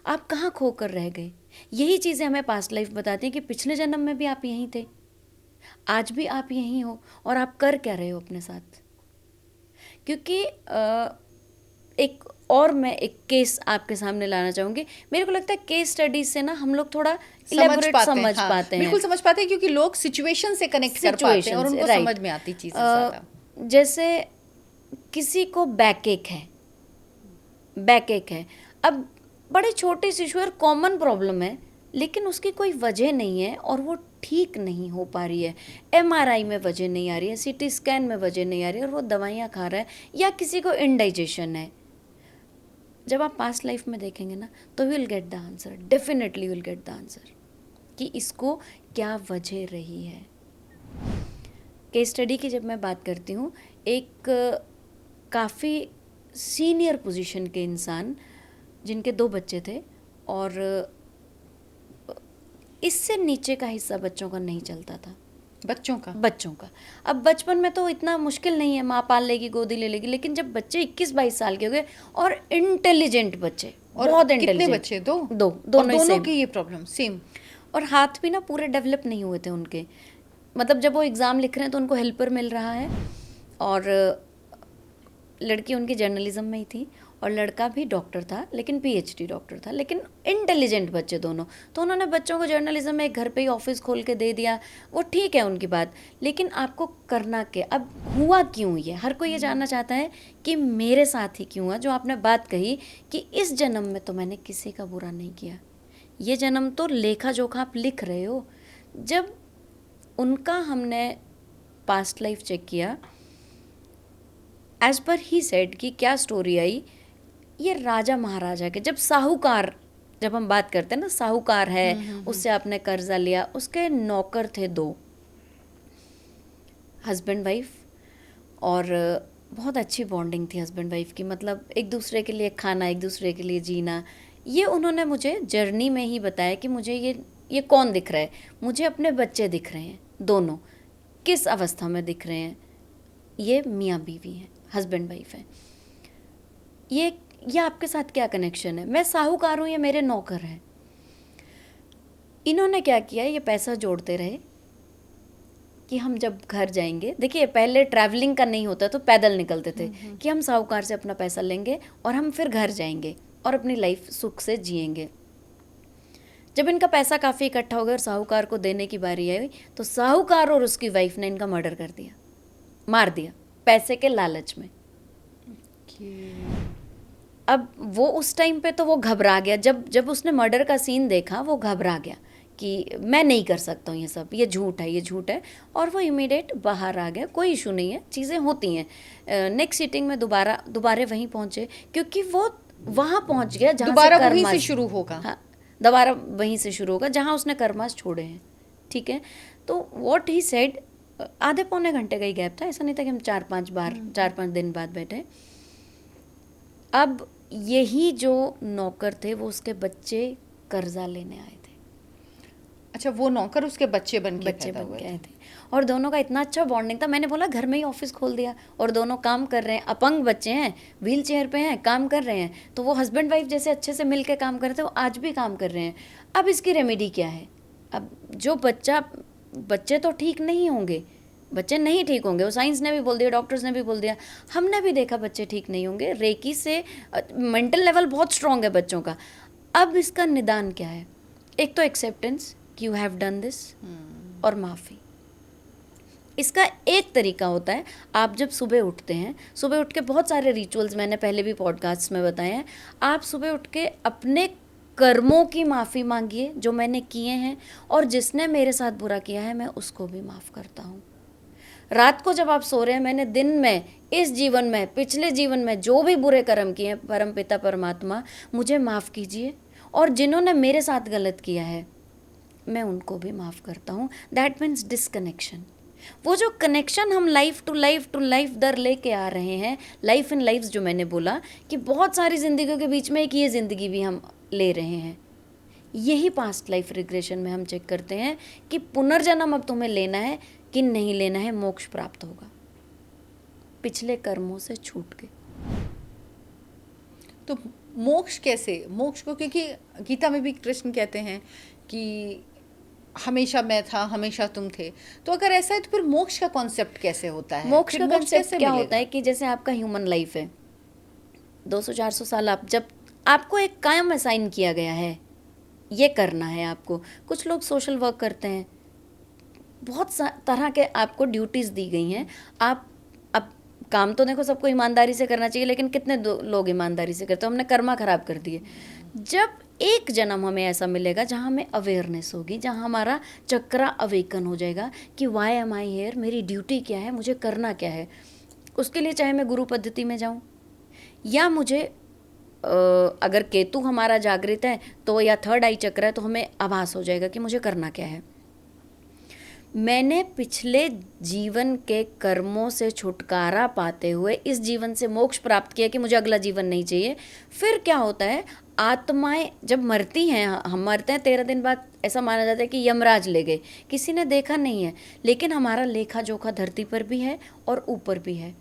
आप कहाँ खो कर रह गए? यही चीज़ें हमें पास्ट लाइफ बताती हैं कि पिछले जन्म में भी आप यहीं थे, आज भी आप यहीं हो, और आप कर क्या रहे हो अपने साथ। क्योंकि मैं एक केस आपके सामने लाना चाहूँगी। मेरे को लगता है केस स्टडीज से ना हम लोग थोड़ा इलेबोरेट समझ पाते हैं। बिल्कुल समझ पाते हैं, क्योंकि लोग सिचुएशन से कनेक्ट कर पाते हैं और उनको समझ में आती चीज़ें। जैसे किसी को बैकएक है, अब बड़े छोटे से इशू है, कॉमन प्रॉब्लम है, लेकिन उसकी कोई वजह नहीं है और वो ठीक नहीं हो पा रही है। MRI में वजह नहीं आ रही है, CT स्कैन में वजह नहीं आ रही है, और वो दवाइयाँ खा रहा है, या किसी को इंडाइजेशन है। जब आप पास्ट लाइफ में देखेंगे ना तो will get the answer, definitely will get the answer कि इसको क्या वजह रही है। केस स्टडी की जब मैं बात करती हूँ, एक काफ़ी सीनियर पोजीशन के इंसान जिनके 2 बच्चे थे, और इससे नीचे का हिस्सा बच्चों का नहीं चलता था। बच्चों का अब बचपन में तो इतना मुश्किल नहीं है, माँ पाल लेगी, गोदी ले लेगी, लेकिन जब बच्चे 21-22 साल के हो गए, और इंटेलिजेंट बच्चे, और बहुत इंटेलिजेंट बच्चे, दोनों की ये प्रॉब्लम सेम, और हाथ भी ना पूरे डेवलप नहीं हुए थे उनके। मतलब जब वो एग्ज़ाम लिख रहे हैं तो उनको हेल्पर मिल रहा है, और लड़की उनकी जर्नलिज्म में ही थी और लड़का भी डॉक्टर था, लेकिन PhD डॉक्टर था, लेकिन इंटेलिजेंट बच्चे दोनों। तो उन्होंने बच्चों को जर्नलिज्म में एक घर पे ही ऑफिस खोल के दे दिया। वो ठीक है उनकी बात, लेकिन आपको करना क्या? अब हुआ क्यों ये? हर कोई ये जानना चाहता है कि मेरे साथ ही क्यों हुआ। जो आपने बात कही कि इस जन्म में तो मैंने किसी का बुरा नहीं किया, ये जन्म तो लेखा जोखा आप लिख रहे हो। जब उनका हमने पास्ट लाइफ चेक किया, एज पर ही सेड कि क्या स्टोरी आई, ये राजा महाराजा के, जब हम बात करते हैं ना, साहूकार है, उससे आपने कर्जा लिया, उसके नौकर थे 2, हस्बैंड वाइफ, और बहुत अच्छी बॉन्डिंग थी हस्बैंड वाइफ की। मतलब एक दूसरे के लिए खाना, एक दूसरे के लिए जीना। ये उन्होंने मुझे जर्नी में ही बताया कि मुझे ये कौन दिख रहा है? मुझे अपने बच्चे दिख रहे हैं, दोनों किस अवस्था में दिख रहे हैं? ये मियाँ बीवी हैं, हस्बैंड वाइफ हैं। ये आपके साथ क्या कनेक्शन है? मैं साहूकार हूँ, ये मेरे नौकर हैं। इन्होंने क्या किया, ये पैसा जोड़ते रहे कि हम जब घर जाएंगे, देखिए पहले ट्रैवलिंग का नहीं होता तो पैदल निकलते थे कि हम साहूकार से अपना पैसा लेंगे और हम फिर घर जाएंगे और अपनी लाइफ सुख से जिएंगे। जब इनका पैसा काफ़ी इकट्ठा हो गया और साहूकार को देने की बारी आई, तो साहूकार और उसकी वाइफ ने इनका मर्डर कर दिया, मार दिया, पैसे के लालच में। अब वो उस टाइम पे तो वो घबरा गया, जब उसने मर्डर का सीन देखा वो घबरा गया कि मैं नहीं कर सकता हूँ ये सब, ये झूठ है, और वो इमीडिएट बाहर आ गया। कोई इशू नहीं है, चीज़ें होती हैं। नेक्स्ट सीटिंग में दोबारा वहीं पहुँचे, क्योंकि वो वहाँ पहुँच गया जहाँ से शुरू होगा। हाँ, दोबारा वहीं से शुरू होगा जहाँ उसने कर्मास छोड़े हैं, ठीक है। तो व्हाट ही सेड, आधे पौने घंटे का ही गैप था, ऐसा नहीं था कि हम 4-5 दिन बाद बैठे। अब यही जो नौकर थे वो उसके बच्चे कर्जा लेने आए थे। अच्छा, वो नौकर उसके बच्चे बन के आए थे और दोनों का इतना अच्छा बॉन्डिंग था। मैंने बोला घर में ही ऑफिस खोल दिया और दोनों काम कर रहे हैं, अपंग बच्चे हैं, व्हील चेयर पे हैं, काम कर रहे हैं। तो वो हस्बैंड वाइफ जैसे अच्छे से मिल के काम कर रहे थे, वो आज भी काम कर रहे हैं। अब इसकी रेमेडी क्या है? अब जो बच्चे तो ठीक नहीं होंगे, बच्चे नहीं ठीक होंगे, वो साइंस ने भी बोल दिया, डॉक्टर्स ने भी बोल दिया, हमने भी देखा बच्चे ठीक नहीं होंगे। रेकी से मेंटल लेवल बहुत स्ट्रांग है बच्चों का। अब इसका निदान क्या है? एक तो एक्सेप्टेंस कि यू हैव डन दिस, और माफ़ी। इसका एक तरीका होता है, आप जब सुबह उठते हैं, सुबह उठ के बहुत सारे रिचुअल्स मैंने पहले भी पॉडकास्ट में बताए हैं, आप सुबह उठ के अपने कर्मों की माफ़ी मांगिए जो मैंने किए हैं, और जिसने मेरे साथ बुरा किया है मैं उसको भी माफ़ करता हूँ। रात को जब आप सो रहे हैं, मैंने दिन में, इस जीवन में, पिछले जीवन में जो भी बुरे कर्म किए हैं, परमपिता परमात्मा मुझे माफ़ कीजिए, और जिन्होंने मेरे साथ गलत किया है मैं उनको भी माफ़ करता हूँ। That means disconnection. वो जो कनेक्शन हम लाइफ टू लाइफ दर लेके आ रहे हैं, लाइफ इन लाइफ्स जो मैंने बोला कि बहुत सारी ज़िंदगियों के बीच में एक ये ज़िंदगी भी हम ले रहे हैं, यही पास्ट लाइफ रिग्रेशन में हम चेक करते हैं कि पुनर्जन्म अब तुम्हें लेना है कि नहीं लेना है, मोक्ष प्राप्त होगा पिछले कर्मों से छूट के। तो मोक्ष कैसे? मोक्ष को, क्योंकि गीता में भी कृष्ण कहते हैं कि हमेशा मैं था, हमेशा तुम थे, तो अगर ऐसा है तो फिर मोक्ष का कॉन्सेप्ट कैसे होता है? मोक्ष का कॉन्सेप्ट कैसे क्या मिलेगा? होता है कि जैसे आपका ह्यूमन लाइफ है, 200-400 साल, आप जब आपको एक काम असाइन किया गया है, ये करना है आपको। कुछ लोग सोशल वर्क करते हैं, बहुत तरह के आपको ड्यूटीज़ दी गई हैं। आप अब काम तो देखो सबको ईमानदारी से करना चाहिए, लेकिन कितने लोग ईमानदारी से करते हैं? हमने कर्मा खराब कर दिए। जब एक जन्म हमें ऐसा मिलेगा जहाँ हमें अवेयरनेस होगी, जहाँ हमारा चक्रा अवेकन हो जाएगा कि वाई एम आई हेयर, मेरी ड्यूटी क्या है, मुझे करना क्या है। उसके लिए चाहे मैं गुरु पद्धति में जाऊँ, या मुझे अगर केतु हमारा जागृत है तो, या थर्ड आई चक्र है, तो हमें आभास हो जाएगा कि मुझे करना क्या है। मैंने पिछले जीवन के कर्मों से छुटकारा पाते हुए इस जीवन से मोक्ष प्राप्त किया कि मुझे अगला जीवन नहीं चाहिए। फिर क्या होता है, आत्माएं जब मरती हैं, हम मरते हैं 13 दिन बाद, ऐसा माना जाता है कि यमराज ले गए, किसी ने देखा नहीं है, लेकिन हमारा लेखा जोखा धरती पर भी है और ऊपर भी है।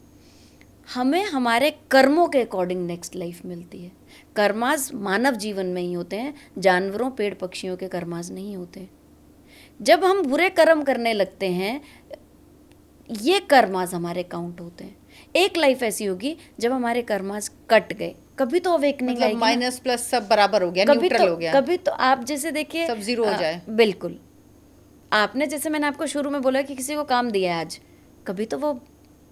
हमें हमारे कर्मों के अकॉर्डिंग नेक्स्ट लाइफ मिलती है। कर्माज मानव जीवन में ही होते हैं, जानवरों पेड़ पक्षियों के कर्माज नहीं होते। जब हम बुरे कर्म करने लगते हैं, ये कर्मास हमारे काउंट होते हैं। एक लाइफ ऐसी होगी जब हमारे कर्मास कट गए, कभी तो अवेकनिंग मतलब माइनस प्लस सब बराबर हो गया, न्यूट्रल हो गया। कभी तो आप जैसे देखिए सब जीरो हो जाए। बिल्कुल। आपने जैसे मैंने आपको शुरू में बोला कि किसी को काम दिया है आज, कभी तो वो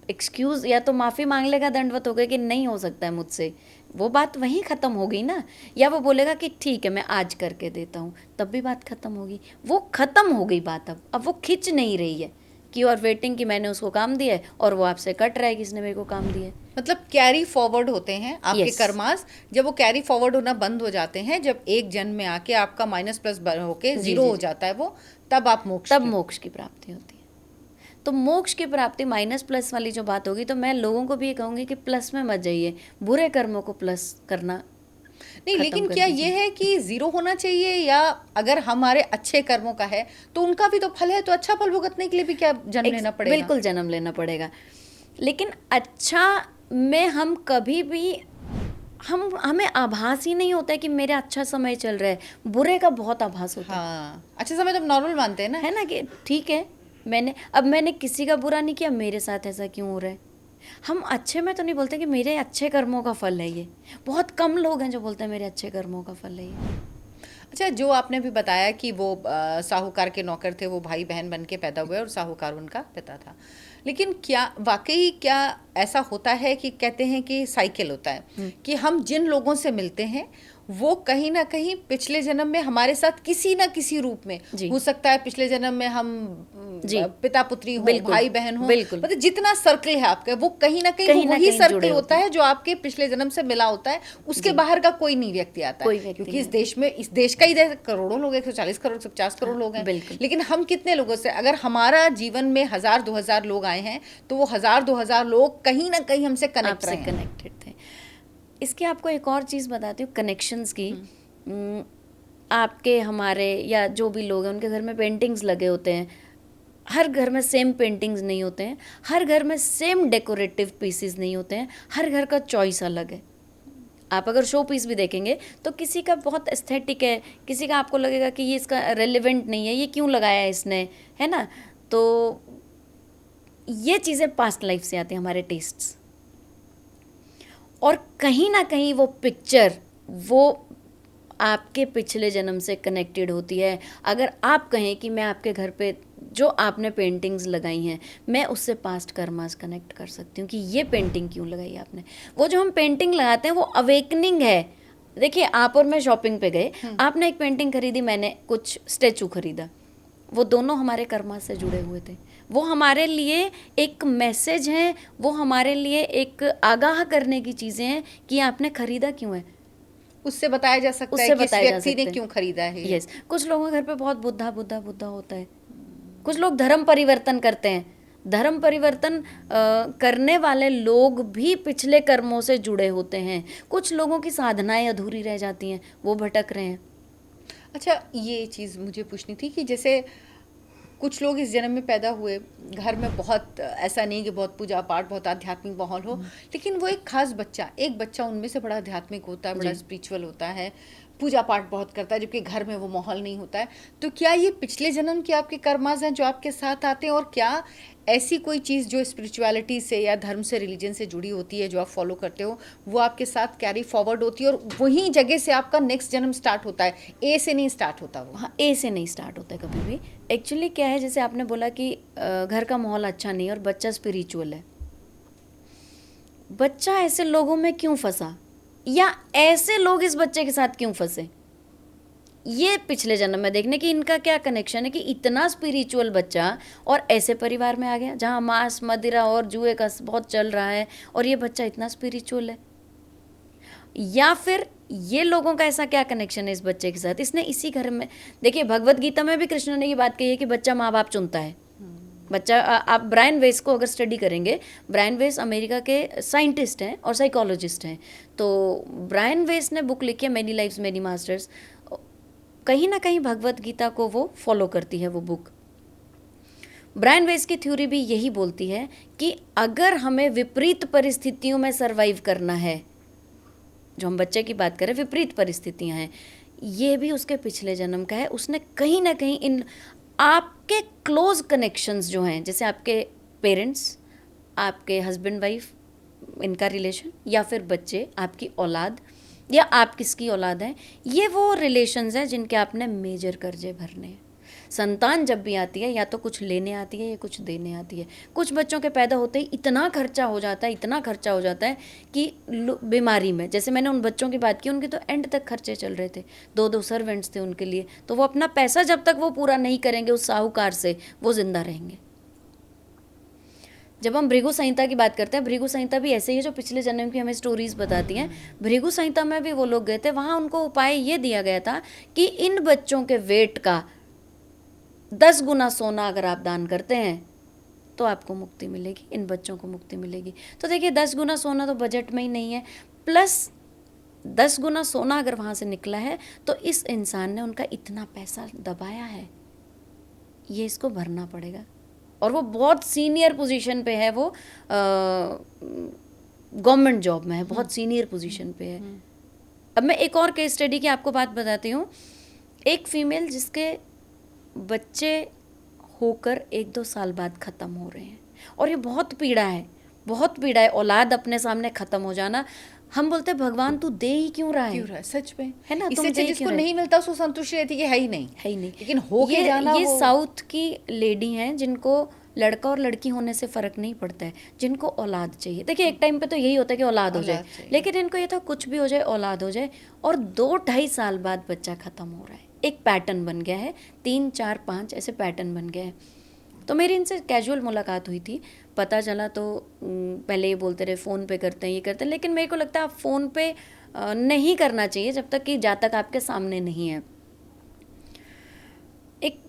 एक्सक्यूज या तो माफ़ी मांग लेगा, दंडवत हो गया कि नहीं हो सकता है मुझसे, वो बात वहीं ख़त्म हो गई ना। या वो बोलेगा कि ठीक है मैं आज करके देता हूँ, तब भी बात ख़त्म होगी। वो ख़त्म हो गई बात। अब वो खिंच नहीं रही है कि और वेटिंग कि मैंने उसको काम दिया है और वो आपसे कट रहा है कि इसने मेरे को काम दिया है। मतलब कैरी फॉरवर्ड होते हैं आपके Yes. कर्मास। जब वो कैरी फॉरवर्ड होना बंद हो जाते हैं, जब एक जन्म में आके आपका माइनस प्लस होके जीरो हो जाता है वो, तब आप मोक्ष की प्राप्ति होती है। तो मोक्ष की प्राप्ति माइनस प्लस वाली जो बात होगी, तो मैं लोगों को भी ये कहूँगी कि प्लस में मत जाइए, बुरे कर्मों को प्लस करना नहीं। लेकिन क्या ये है कि जीरो होना चाहिए, या अगर हमारे अच्छे कर्मों का है तो उनका भी तो फल है, तो अच्छा फल भुगतने के लिए भी क्या जन्म लेना पड़ेगा? बिल्कुल जन्म लेना पड़ेगा। लेकिन अच्छा में हम कभी भी हमें आभास ही नहीं होता है कि मेरा अच्छा समय चल रहा है, बुरे का बहुत आभास होता है। हाँ, अच्छा समय तो नॉर्मल मानते हैं ना, है ना, कि ठीक है मैंने किसी का बुरा नहीं किया, मेरे साथ ऐसा क्यों हो रहा है। हम अच्छे में तो नहीं बोलते कि मेरे अच्छे कर्मों का फल है ये। बहुत कम लोग हैं जो बोलते हैं मेरे अच्छे कर्मों का फल है ये। अच्छा, जो आपने भी बताया कि वो साहूकार के नौकर थे, वो भाई बहन बन के पैदा हुए और साहूकार उनका पिता था, लेकिन क्या वाकई ऐसा होता है कि कहते हैं कि साइकिल होता है कि हम जिन लोगों से मिलते हैं वो कहीं ना कहीं पिछले जन्म में हमारे साथ किसी ना किसी रूप में जी। हो सकता है। पिछले जन्म में हम जी। पिता पुत्री हो, बिल्कुल, भाई बहन हो, बिल्कुल। मतलब जितना सर्कल है आपका वो कहीं ना कहीं कहीं ना वही कहीं जुड़े सर्कल होते होता है जो आपके पिछले जन्म से मिला होता है। उसके बाहर का कोई नहीं व्यक्ति आता कोई है, व्यक्ति क्योंकि इस नहीं देश में, इस देश का ही करोड़ों लोग, 140 करोड़ 150 करोड़ लोग हैं। बिल्कुल। लेकिन हम कितने लोगों से, अगर हमारा जीवन में 1000-2000 लोग आए हैं तो वो 1000-2000 लोग कहीं ना कहीं हमसे कनेक्ट आपसे रहे हैं। कनेक्टेड थे। इसकी आपको एक और चीज़ बताती हूँ कनेक्शंस की। आपके हमारे या जो भी लोग हैं उनके घर में पेंटिंग्स लगे होते हैं। हर घर में सेम पेंटिंग्स नहीं होते हैं, हर घर में सेम डेकोरेटिव पीसेस नहीं होते हैं, हर घर का चॉइस अलग है। आप अगर शो पीस भी देखेंगे तो किसी का बहुत एस्थेटिक है, किसी का आपको लगेगा कि ये इसका रेलेवेंट नहीं है, ये क्यों लगाया है इसने, है ना। तो ये चीज़ें पास्ट लाइफ से आती हैं, हमारे टेस्ट्स। और कहीं ना कहीं वो पिक्चर वो आपके पिछले जन्म से कनेक्टेड होती है। अगर आप कहें कि मैं आपके घर पे जो आपने पेंटिंग्स लगाई हैं मैं उससे पास्ट कर्मास कनेक्ट कर सकती हूँ कि ये पेंटिंग क्यों लगाई आपने। वो जो हम पेंटिंग लगाते हैं वो अवेकनिंग है। देखिए, आप और मैं शॉपिंग पे गए, आपने एक पेंटिंग खरीदी, मैंने कुछ स्टेचू खरीदा, वो दोनों हमारे कर्मा से जुड़े हुए थे। वो हमारे लिए एक मैसेज है, वो हमारे लिए एक आगाह करने की चीज़ें हैं कि आपने खरीदा क्यों है। उससे बताया जा सकता है कि इस व्यक्ति ने क्यों खरीदा है। यस। कुछ लोगों के घर पे बहुत बुद्धा बुद्धा बुद्धा होता है। कुछ लोग धर्म परिवर्तन करते हैं। धर्म परिवर्तन करने वाले लोग भी पिछले कर्मों से जुड़े होते हैं। कुछ लोगों की साधनाएं अधूरी रह जाती हैं, वो भटक रहे हैं। अच्छा, ये चीज़ मुझे पूछनी थी कि जैसे कुछ लोग इस जन्म में पैदा हुए, घर में बहुत, ऐसा नहीं कि बहुत पूजा पाठ, बहुत आध्यात्मिक माहौल हो, लेकिन वो एक खास बच्चा, एक बच्चा उनमें से बड़ा आध्यात्मिक होता है, बड़ा स्पिरिचुअल होता है, पूजा पाठ बहुत करता है, जबकि घर में वो माहौल नहीं होता है। तो क्या ये पिछले जन्म के आपके कर्मास हैं जो आपके साथ आते हैं, और क्या ऐसी कोई चीज़ जो स्पिरिचुअलिटी से या धर्म से, रिलीजन से जुड़ी होती है, जो आप फॉलो करते हो, वो आपके साथ कैरी फॉरवर्ड होती है और वहीं जगह से आपका नेक्स्ट जन्म स्टार्ट होता है? ए से नहीं स्टार्ट होता वो। हाँ, ए से नहीं स्टार्ट होता है कभी भी। एक्चुअली क्या है, जैसे आपने बोला कि घर का माहौल अच्छा नहीं है और बच्चा स्पिरिचुअल है। बच्चा ऐसे लोगों में क्यों फंसा, या ऐसे लोग इस बच्चे के साथ क्यों फंसे, ये पिछले जन्म में देखने कि इनका क्या कनेक्शन है कि इतना स्पिरिचुअल बच्चा और ऐसे परिवार में आ गया जहाँ मांस मदिरा और जुए का बहुत चल रहा है और ये बच्चा इतना स्पिरिचुअल है। या फिर ये लोगों का ऐसा क्या कनेक्शन है इस बच्चे के साथ, इसने इसी घर में, देखिए भगवत गीता में भी कृष्ण ने ये बात कही है कि बच्चा माँ बाप चुनता है। बच्चा, आप ब्रायन वेस को अगर स्टडी करेंगे, ब्रायन वेस अमेरिका के साइंटिस्ट हैं और साइकोलॉजिस्ट हैं। तो ब्रायन वेस ने बुक लिखी है मेनी लाइव्स मेनी मास्टर्स। कहीं ना कहीं भगवत गीता को वो फॉलो करती है वो बुक। ब्रायन वेस की थ्योरी भी यही बोलती है कि अगर हमें विपरीत परिस्थितियों में सरवाइव करना है, जो हम बच्चे की बात करें, विपरीत परिस्थितियां हैं, ये भी उसके पिछले जन्म का है। उसने कहीं ना कहीं इन आपके क्लोज कनेक्शंस जो हैं, जैसे आपके पेरेंट्स, आपके हस्बैंड वाइफ, इनका रिलेशन, या फिर बच्चे, आपकी औलाद, या आप किसकी औलाद हैं, ये वो रिलेशंस हैं जिनके आपने मेजर कर्जे भरने हैं। संतान जब भी आती है या तो कुछ लेने आती है या कुछ देने आती है। कुछ बच्चों के पैदा होते ही इतना खर्चा हो जाता है, इतना खर्चा हो जाता है कि बीमारी में, जैसे मैंने उन बच्चों की बात की, उनके तो एंड तक खर्चे चल रहे थे, 2-2 सर्वेंट्स थे उनके लिए, तो वो अपना पैसा जब तक वो पूरा नहीं करेंगे उस साहूकार से, वो जिंदा रहेंगे। जब हम भृगु संहिता की बात करते हैं, भृगु संहिता भी ऐसे ही है जो पिछले जन्म की हमें स्टोरीज बताती हैं। भृगु संहिता में भी वो लोग गए थे, वहाँ उनको उपाय ये दिया गया था कि इन बच्चों के वेट का 10 गुना सोना अगर आप दान करते हैं तो आपको मुक्ति मिलेगी, इन बच्चों को मुक्ति मिलेगी। तो देखिए 10 गुना सोना तो बजट में ही नहीं है, प्लस 10 गुना सोना अगर वहाँ से निकला है तो इस इंसान ने उनका इतना पैसा दबाया है, ये इसको भरना पड़ेगा। और वो बहुत सीनियर पोजीशन पे है, वो गवर्नमेंट जॉब में है, बहुत सीनियर पोजीशन पे है। अब मैं एक और केस स्टडी की आपको बात बताती हूँ। एक फीमेल जिसके बच्चे होकर 1-2 साल बाद ख़त्म हो रहे हैं, और ये बहुत पीड़ा है, बहुत पीड़ा है, औलाद अपने सामने ख़त्म हो जाना। हम बोलते हैं भगवान तू दे ही क्यों रहा है, सच में, है ना, इससे जिसको नहीं मिलता उसको संतुष्टि रहती है ही नहीं, है ही नहीं। लेकिन हो के जाना। ये साउथ की लेडी हैं जिनको लड़का और लड़की होने से फ़र्क नहीं पड़ता है, जिनको औलाद चाहिए। देखिए एक टाइम पे तो यही होता है कि औलाद हो जाए, औलाद चाहिए। लेकिन इनको ये था कुछ भी हो जाए औलाद हो जाए, और 2-2.5 साल बाद बच्चा ख़त्म हो रहा है। एक पैटर्न बन गया है, 3, 4, 5 ऐसे पैटर्न बन गए हैं। तो मेरी इनसे कैजुअल मुलाकात हुई थी, पता चला तो पहले ये बोलते रहे फ़ोन पे करते हैं, ये करते हैं, लेकिन मेरे को लगता है आप फ़ोन पे नहीं करना चाहिए जब तक कि जब तक आपके सामने नहीं है। एक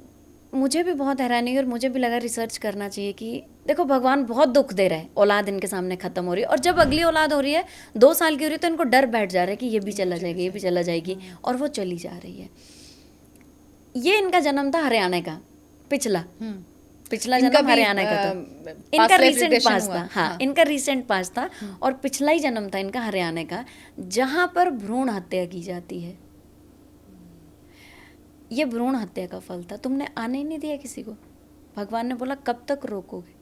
मुझे भी बहुत हैरानी हुई और मुझे भी लगा रिसर्च करना चाहिए कि देखो भगवान बहुत दुख दे रहा है, औलाद इनके सामने ख़त्म हो रही है, और जब अगली औलाद हो रही है 2 साल की हो रही है तो इनको डर बैठ जा रहा है कि ये भी चला जाएगा, ये भी चला जाएगी, और वो चली जा रही है। ये इनका जन्म था हरियाणा का, पिछला जन्म हरियाणा का था, इनका रिसेंट पास था। हाँ, इनका रिसेंट पास था, और पिछला ही जन्म था इनका हरियाणा का, जहाँ पर भ्रूण हत्या की जाती है। ये भ्रूण हत्या का फल था, तुमने आने ही नहीं दिया किसी को। भगवान ने बोला कब तक रोकोगे।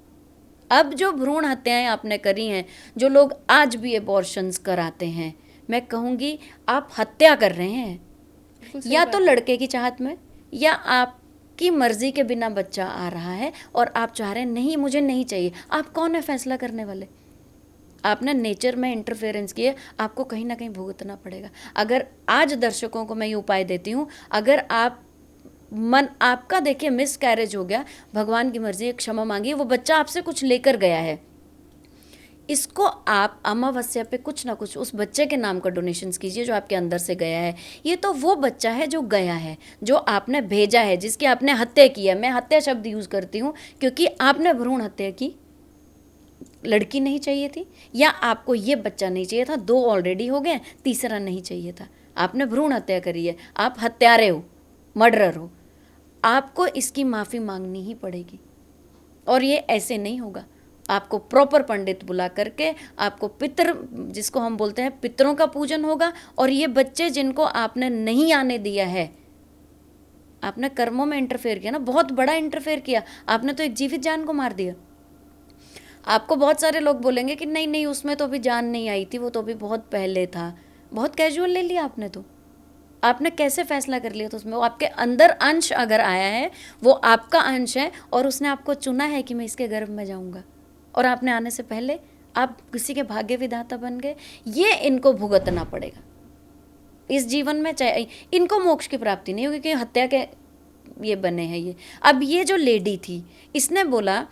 अब जो भ्रूण हत्याएं आपने करी हैं, जो लोग आज भी एबॉर्शंस कराते हैं, मैं कहूँगी आप हत्या कर रहे हैं, या तो लड़के की चाहत में, या आपकी मर्जी के बिना बच्चा आ रहा है और आप चाह रहे हैं नहीं मुझे नहीं चाहिए। आप कौन है फैसला करने वाले? आपने नेचर में इंटरफेरेंस किए, आपको कहीं ना कहीं भुगतना पड़ेगा। अगर आज दर्शकों को मैं ये उपाय देती हूँ, अगर आपका देखिए मिस कैरेज हो गया, भगवान की मर्जी है, क्षमा मांगिए, वो बच्चा आपसे कुछ लेकर गया है, इसको आप अमावस्या पे कुछ ना कुछ उस बच्चे के नाम का डोनेशंस कीजिए जो आपके अंदर से गया है। ये तो वो बच्चा है जो गया है, जो आपने भेजा है, जिसकी आपने हत्या की है। मैं हत्या शब्द यूज़ करती हूँ क्योंकि आपने भ्रूण हत्या की, लड़की नहीं चाहिए थी, या आपको ये बच्चा नहीं चाहिए था, 2 ऑलरेडी हो गए, तीसरा नहीं चाहिए था, आपने भ्रूण हत्या करी है, आप हत्यारे हो, मर्डरर हो, आपको इसकी माफ़ी मांगनी ही पड़ेगी। और ये ऐसे नहीं होगा, आपको प्रॉपर पंडित बुला करके, आपको पितर, जिसको हम बोलते हैं पितरों का पूजन होगा। और ये बच्चे जिनको आपने नहीं आने दिया है, आपने कर्मों में इंटरफेयर किया ना, बहुत बड़ा इंटरफेयर किया, आपने तो एक जीवित जान को मार दिया। आपको बहुत सारे लोग बोलेंगे कि नहीं नहीं उसमें तो अभी जान नहीं आई थी, वो तो अभी बहुत पहले था। बहुत कैजुअल ले लिया आपने, तो आपने कैसे फैसला कर लिया? तो उसमें वो आपके अंदर अंश अगर आया है, वो आपका अंश है, और उसने आपको चुना है कि मैं इसके गर्भ में जाऊंगा, और आपने आने से पहले आप किसी के भाग्य विधाता बन गए। ये इनको भुगतना पड़ेगा इस जीवन में, चाहे इनको मोक्ष की प्राप्ति नहीं होगी, क्योंकि हत्या के ये बने हैं ये। अब ये जो लेडी थी, इसने बोला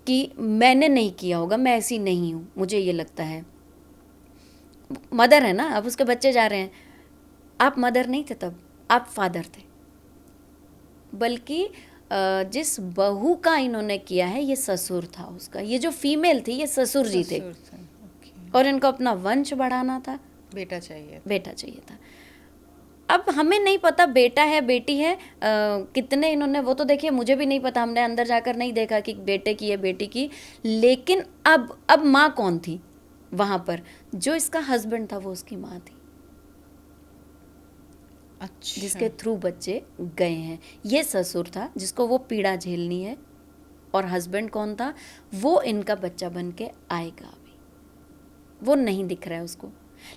कि मैंने नहीं किया होगा, मैं ऐसी नहीं हूँ, मुझे ये लगता है। मदर है ना, अब उसके बच्चे जा रहे हैं, आप मदर नहीं थे तब, आप फादर थे। बल्कि जिस बहू का इन्होंने किया है, ये ससुर था उसका, ये जो फीमेल थी ये ससुर जी थे, और इनको अपना वंश बढ़ाना था, बेटा चाहिए था। अब हमें नहीं पता बेटा है बेटी है, कितने इन्होंने, वो तो देखिए मुझे भी नहीं पता, हमने अंदर जाकर नहीं देखा कि बेटे की है बेटी की। लेकिन अब माँ कौन थी वहाँ पर? जो इसका हस्बैंड था वो उसकी माँ थी। अच्छा। जिसके थ्रू बच्चे गए हैं। ये ससुर था जिसको वो पीड़ा झेलनी है, और हस्बैंड कौन था? वो इनका बच्चा बन के आएगा अभी, वो नहीं दिख रहा है उसको।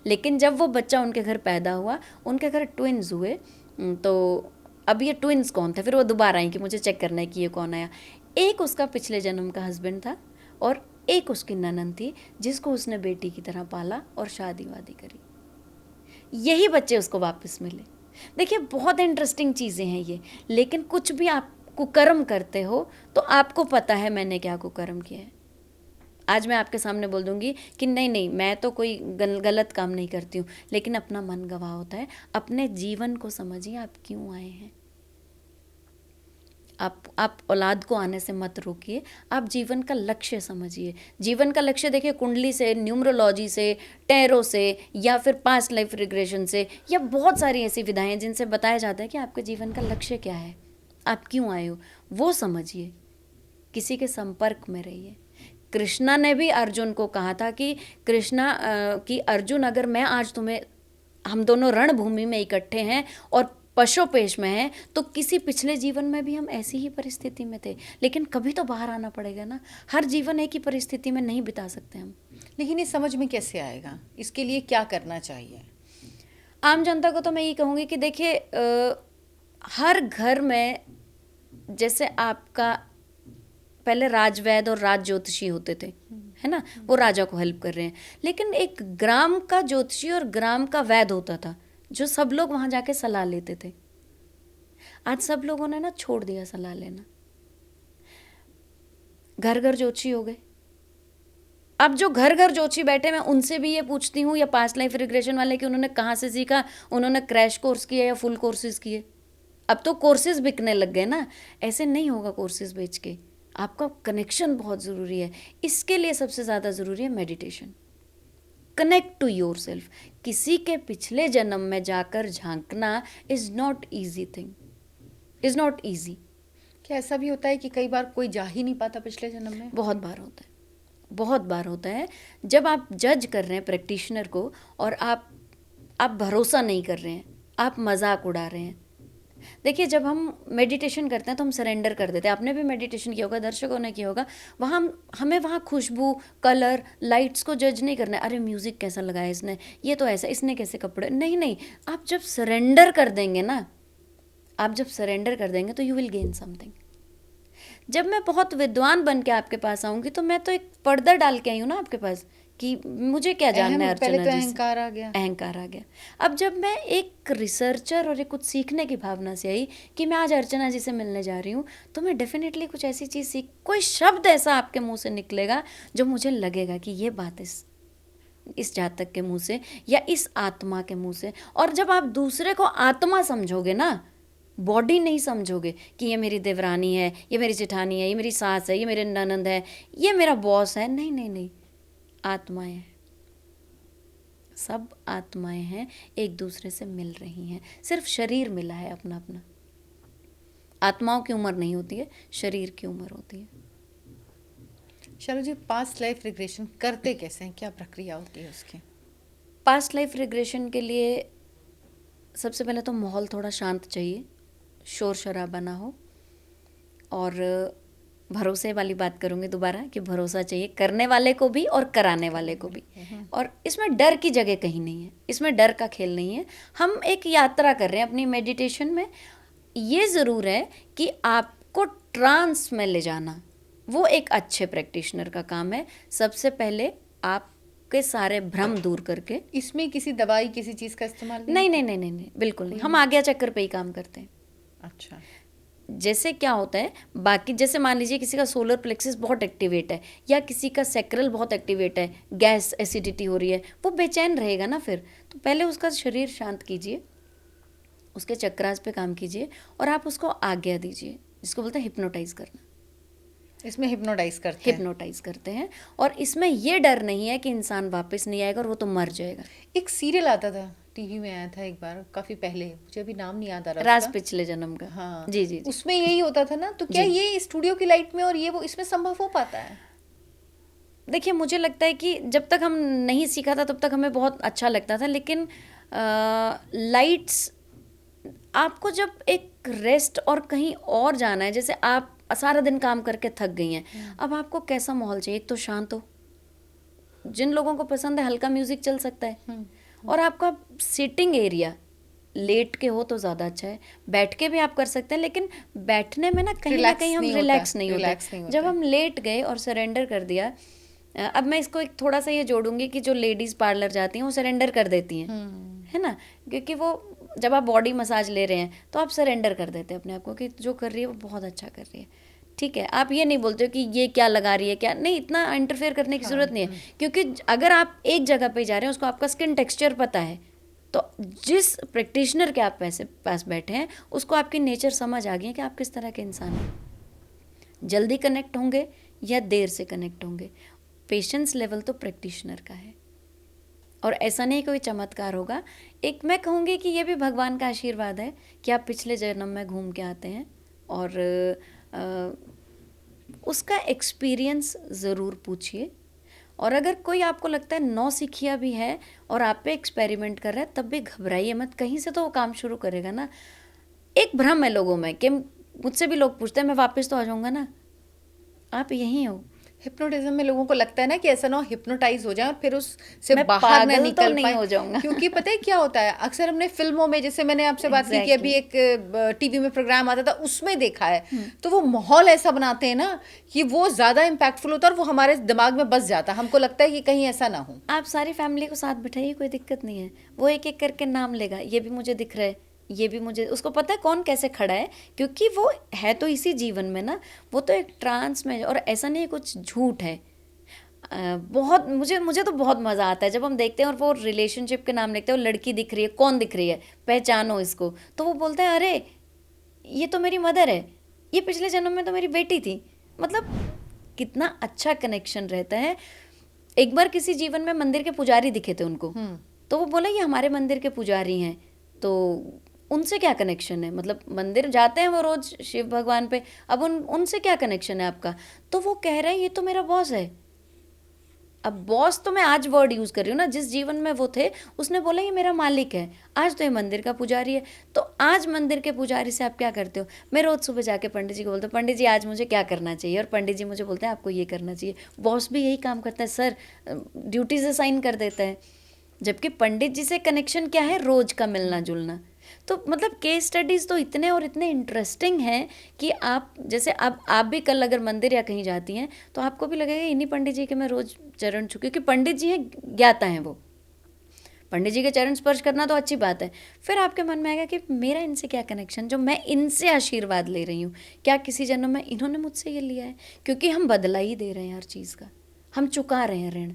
लेकिन जब वो बच्चा उनके घर पैदा हुआ, उनके घर ट्विन्स हुए, तो अब ये ट्विन्स कौन थे? फिर वो दोबारा आई कि मुझे चेक करना है कि ये कौन आया। एक उसका पिछले जन्म का हस्बैंड था, और एक उसकी ननद थी जिसको उसने बेटी की तरह पाला और शादी वादी करी। यही बच्चे उसको वापस मिले। देखिए बहुत इंटरेस्टिंग चीज़ें हैं ये। लेकिन कुछ भी आप कुकर्म करते हो तो आपको पता है मैंने क्या कुकर्म किया है। आज मैं आपके सामने बोल दूंगी कि नहीं नहीं मैं तो कोई गलत काम नहीं करती हूँ, लेकिन अपना मन गवाह होता है। अपने जीवन को समझिए, आप क्यों आए हैं। आप औलाद को आने से मत रोकिए, आप जीवन का लक्ष्य समझिए। जीवन का लक्ष्य देखिए कुंडली से, न्यूमरोलॉजी से, टैरो से, या फिर पास्ट लाइफ रिग्रेशन से, या बहुत सारी ऐसी विधाएं हैं जिनसे बताया जाता है कि आपके जीवन का लक्ष्य क्या है, आप क्यों आए हो, वो समझिए। किसी के संपर्क में रहिए। कृष्णा ने भी अर्जुन को कहा था कि अर्जुन अगर मैं आज तुम्हें, हम दोनों रणभूमि में इकट्ठे हैं और पशुपेश में हैं, तो किसी पिछले जीवन में भी हम ऐसी ही परिस्थिति में थे, लेकिन कभी तो बाहर आना पड़ेगा ना। हर जीवन एक ही परिस्थिति में नहीं बिता सकते हम। लेकिन ये समझ में कैसे आएगा, इसके लिए क्या करना चाहिए? आम जनता को तो मैं ये कहूँगी कि देखिए हर घर में जैसे आपका पहले राजवैद और राज ज्योतिषी होते थे, है ना, वो राजा को हेल्प कर रहे हैं। लेकिन एक ग्राम का ज्योतिषी और ग्राम का वैद होता था, जो सब लोग वहाँ जाके सलाह लेते थे। आज सब लोगों ने ना छोड़ दिया सलाह लेना, घर घर ज्योतिषी हो गए। अब जो घर घर ज्योतिषी बैठे, मैं उनसे भी ये पूछती हूँ, या पास्ट लाइफ रिग्रेशन वाले, कि उन्होंने कहाँ से सीखा, उन्होंने क्रैश कोर्स किया या फुल कोर्सेज किए। अब तो कोर्सेज बिकने लग गए ना, ऐसे नहीं होगा कोर्सेज बेच के। आपका कनेक्शन बहुत ज़रूरी है। इसके लिए सबसे ज़्यादा ज़रूरी है meditation. Connect to your self. किसी के पिछले जन्म में जाकर झांकना is not easy thing, is not easy. क्या ऐसा भी होता है कि कई बार कोई जा ही नहीं पाता पिछले जन्म में? बहुत बार होता है, बहुत बार होता है। जब आप जज कर रहे हैं प्रैक्टिशनर को और आप भरोसा नहीं कर रहे हैं, आप मजाक उड़ा रहे हैं। देखिए, जब हम मेडिटेशन करते हैं तो हम सरेंडर कर देते हैं। आपने भी मेडिटेशन किया होगा, दर्शकों ने किया होगा। वहाँ हमें वहाँ खुशबू, कलर, लाइट्स को जज नहीं करना है। अरे म्यूज़िक कैसा लगाया इसने, ये तो ऐसा, इसने कैसे कपड़े, नहीं नहीं। आप जब सरेंडर कर देंगे ना, आप जब सरेंडर कर देंगे तो यू विल गेन समथिंग। जब मैं बहुत विद्वान बन के आपके पास आऊँगी तो मैं तो एक पर्दा डाल के आई हूँ ना आपके पास, कि मुझे क्या जानना है अर्चना पहले तो जी से। अहंकार आ गया। अहंकार आ गया। अब जब मैं एक रिसर्चर और एक कुछ सीखने की भावना से आई कि मैं आज अर्चना जी से मिलने जा रही हूँ, तो मैं डेफिनेटली कुछ ऐसी चीज़ सीख, कोई शब्द ऐसा आपके मुंह से निकलेगा जो मुझे लगेगा कि ये बात इस जातक के मुंह से या इस आत्मा के मुंह से। और जब आप दूसरे को आत्मा समझोगे ना, बॉडी नहीं समझोगे कि ये मेरी देवरानी है, ये मेरी जेठानी है, ये मेरी सास है, ये मेरे ननंद है, ये मेरा बॉस है, नहीं नहीं नहीं, आत्माएं हैं, सब आत्माएं हैं, एक दूसरे से मिल रही हैं। सिर्फ शरीर मिला है अपना अपना। आत्माओं की उम्र नहीं होती है, शरीर की उम्र होती है। चलो जी, पास्ट लाइफ रिग्रेशन करते कैसे हैं, क्या प्रक्रिया होती है उसकी? पास्ट लाइफ रिग्रेशन के लिए सबसे पहले तो माहौल थोड़ा शांत चाहिए, शोर शराबा ना हो। और भरोसे वाली बात करूँगी दोबारा, कि भरोसा चाहिए करने वाले को भी और कराने वाले को भी। और इसमें डर की जगह कहीं नहीं है, इसमें डर का खेल नहीं है। हम एक यात्रा कर रहे हैं अपनी मेडिटेशन में। ये ज़रूर है कि आपको ट्रांस में ले जाना वो एक अच्छे प्रैक्टिशनर का काम है। सबसे पहले आपके सारे भ्रम दूर करके। इसमें किसी दवाई, किसी चीज़ का इस्तेमाल नहीं नहीं नहीं नहीं नहीं, बिल्कुल नहीं। हम आज्ञा चक्कर पे ही काम करते हैं। अच्छा। जैसे क्या होता है, बाकी जैसे मान लीजिए किसी का सोलर प्लेक्सिस बहुत एक्टिवेट है या किसी का सैक्रल बहुत एक्टिवेट है, गैस एसिडिटी हो रही है, वो बेचैन रहेगा ना। फिर तो पहले उसका शरीर शांत कीजिए, उसके चक्रास पे काम कीजिए और आप उसको आज्ञा दीजिए, जिसको बोलते हैं हिप्नोटाइज करना। इसमें हिप्नोटाइज करते हैं। और इसमें ये डर नहीं है कि इंसान वापस नहीं आएगा और वो तो मर जाएगा। एक सीरियल आता था, टीवी में आया था एक बार, काफी पहले, मुझे अभी नाम नहीं याद आ रहा राज उसका। पिछले जन्म का। हाँ जी जी जी। उसमें यही होता था ना। तो क्या ये स्टूडियो की लाइट में और ये वो इसमें संभव हो पाता है? देखिए, मुझे लगता है कि जब तक हम नहीं सीखा था तब तक हमें बहुत अच्छा लगता था, लेकिन लाइट्स, आपको जब एक रेस्ट और कहीं और जाना है, जैसे आप सारा दिन काम करके थक गई हैं, अब आपको कैसा माहौल चाहिए? एक तो शांत हो, जिन लोगों को पसंद है हल्का म्यूजिक चल सकता है, और आपका सिटिंग एरिया लेट के हो तो ज़्यादा अच्छा है। बैठ के भी आप कर सकते हैं, लेकिन बैठने में ना कहीं हम रिलैक्स नहीं होते। जब हम लेट गए और सरेंडर कर दिया, अब मैं इसको एक थोड़ा सा ये जोड़ूंगी कि जो लेडीज़ पार्लर जाती हैं वो सरेंडर कर देती हैं, है ना, क्योंकि वो जब आप बॉडी मसाज ले रहे हैं तो आप सरेंडर कर देते हैं अपने आप को कि जो कर रही है वो बहुत अच्छा कर रही है, ठीक है। आप ये नहीं बोलते हो कि ये क्या लगा रही है, क्या नहीं, इतना इंटरफेयर करने की ज़रूरत नहीं है। क्योंकि अगर आप एक जगह पे जा रहे हैं, उसको आपका स्किन टेक्सचर पता है, तो जिस प्रैक्टिशनर के आप पास बैठे हैं उसको आपकी नेचर समझ आ गई है कि आप किस तरह के इंसान हैं। जल्दी कनेक्ट होंगे या देर से कनेक्ट होंगे, पेशेंस लेवल तो प्रैक्टिशनर का है। और ऐसा नहीं कोई चमत्कार होगा। एक मैं कहूँगी कि ये भी भगवान का आशीर्वाद है कि आप पिछले जन्म में घूम के आते हैं और उसका एक्सपीरियंस ज़रूर पूछिए। और अगर कोई आपको लगता है नौसिखिया भी है और आप पे एक्सपेरिमेंट कर रहा है, तब भी घबराइए मत, कहीं से तो वो काम शुरू करेगा ना। एक भ्रम है लोगों में कि मुझसे भी लोग पूछते हैं मैं वापस तो आ जाऊँगा ना, आप यहीं हो। हिप्नोटिज्म में लोगों को लगता है ना कि ऐसा ना हो हिप्नोटाइज हो जाए और फिर उससे मैं बाहर ना पागल तो निकल नहीं पाए हो जाऊंगा। क्योंकि पता है क्या होता है, अक्सर हमने फिल्मों में, जैसे मैंने आपसे बात की कि अभी एक टीवी में प्रोग्राम आता था उसमें देखा है, तो वो माहौल ऐसा बनाते हैं ना कि वो ज्यादा इम्पैक्टफुल होता है और वो हमारे दिमाग में बस जाता है, हमको लगता है कि कहीं ऐसा ना हो। आप सारी फैमिली को साथ बिठाइए, कोई दिक्कत नहीं है, वो एक एक करके नाम लेगा, ये भी मुझे दिख रहा है, ये भी मुझे, उसको पता है कौन कैसे खड़ा है, क्योंकि वो है तो इसी जीवन में ना, वो तो एक ट्रांस में, और ऐसा नहीं है कुछ झूठ है। बहुत मुझे तो बहुत मज़ा आता है जब हम देखते हैं और वो रिलेशनशिप के नाम लिखते हैं, वो लड़की दिख रही है, कौन दिख रही है, पहचानो इसको, तो वो बोलते हैं अरे ये तो मेरी मदर है, ये पिछले जन्म में तो मेरी बेटी थी। मतलब कितना अच्छा कनेक्शन रहता है। एक बार किसी जीवन में मंदिर के पुजारी दिखे थे उनको, तो वो बोला ये हमारे मंदिर के पुजारी हैं, तो उनसे क्या कनेक्शन है, मतलब मंदिर जाते हैं वो रोज शिव भगवान पे, अब उनसे क्या कनेक्शन है आपका? तो वो कह रहे हैं ये तो मेरा बॉस है। अब बॉस तो मैं आज वर्ड यूज कर रही हूँ ना, जिस जीवन में वो थे उसने बोला ये मेरा मालिक है, आज तो ये मंदिर का पुजारी है। तो आज मंदिर के पुजारी से आप क्या करते हो? मैं रोज सुबह जाके पंडित जी को बोलता हूँ पंडित जी आज मुझे क्या करना चाहिए, और पंडित जी मुझे बोलते हैं आपको ये करना चाहिए। बॉस भी यही काम करता है सर, ड्यूटी से साइन कर देता है। जबकि पंडित जी से कनेक्शन क्या है? रोज का मिलना जुलना। तो मतलब केस स्टडीज तो इतने और इतने इंटरेस्टिंग हैं कि आप जैसे अब आप भी कल अगर मंदिर या कहीं जाती हैं तो आपको भी लगेगा इन्हीं पंडित जी के मैं रोज चरण छू, क्योंकि पंडित जी हैं, ज्ञाता हैं वो, पंडित जी के चरण स्पर्श करना तो अच्छी बात है। फिर आपके मन में आएगा कि मेरा इनसे क्या कनेक्शन, जो मैं इनसे आशीर्वाद ले रही हूँ, क्या किसी जन्म में इन्होंने मुझसे ये लिया है? क्योंकि हम बदला ही दे रहे हैं हर चीज़ का, हम चुका रहे हैं ऋण।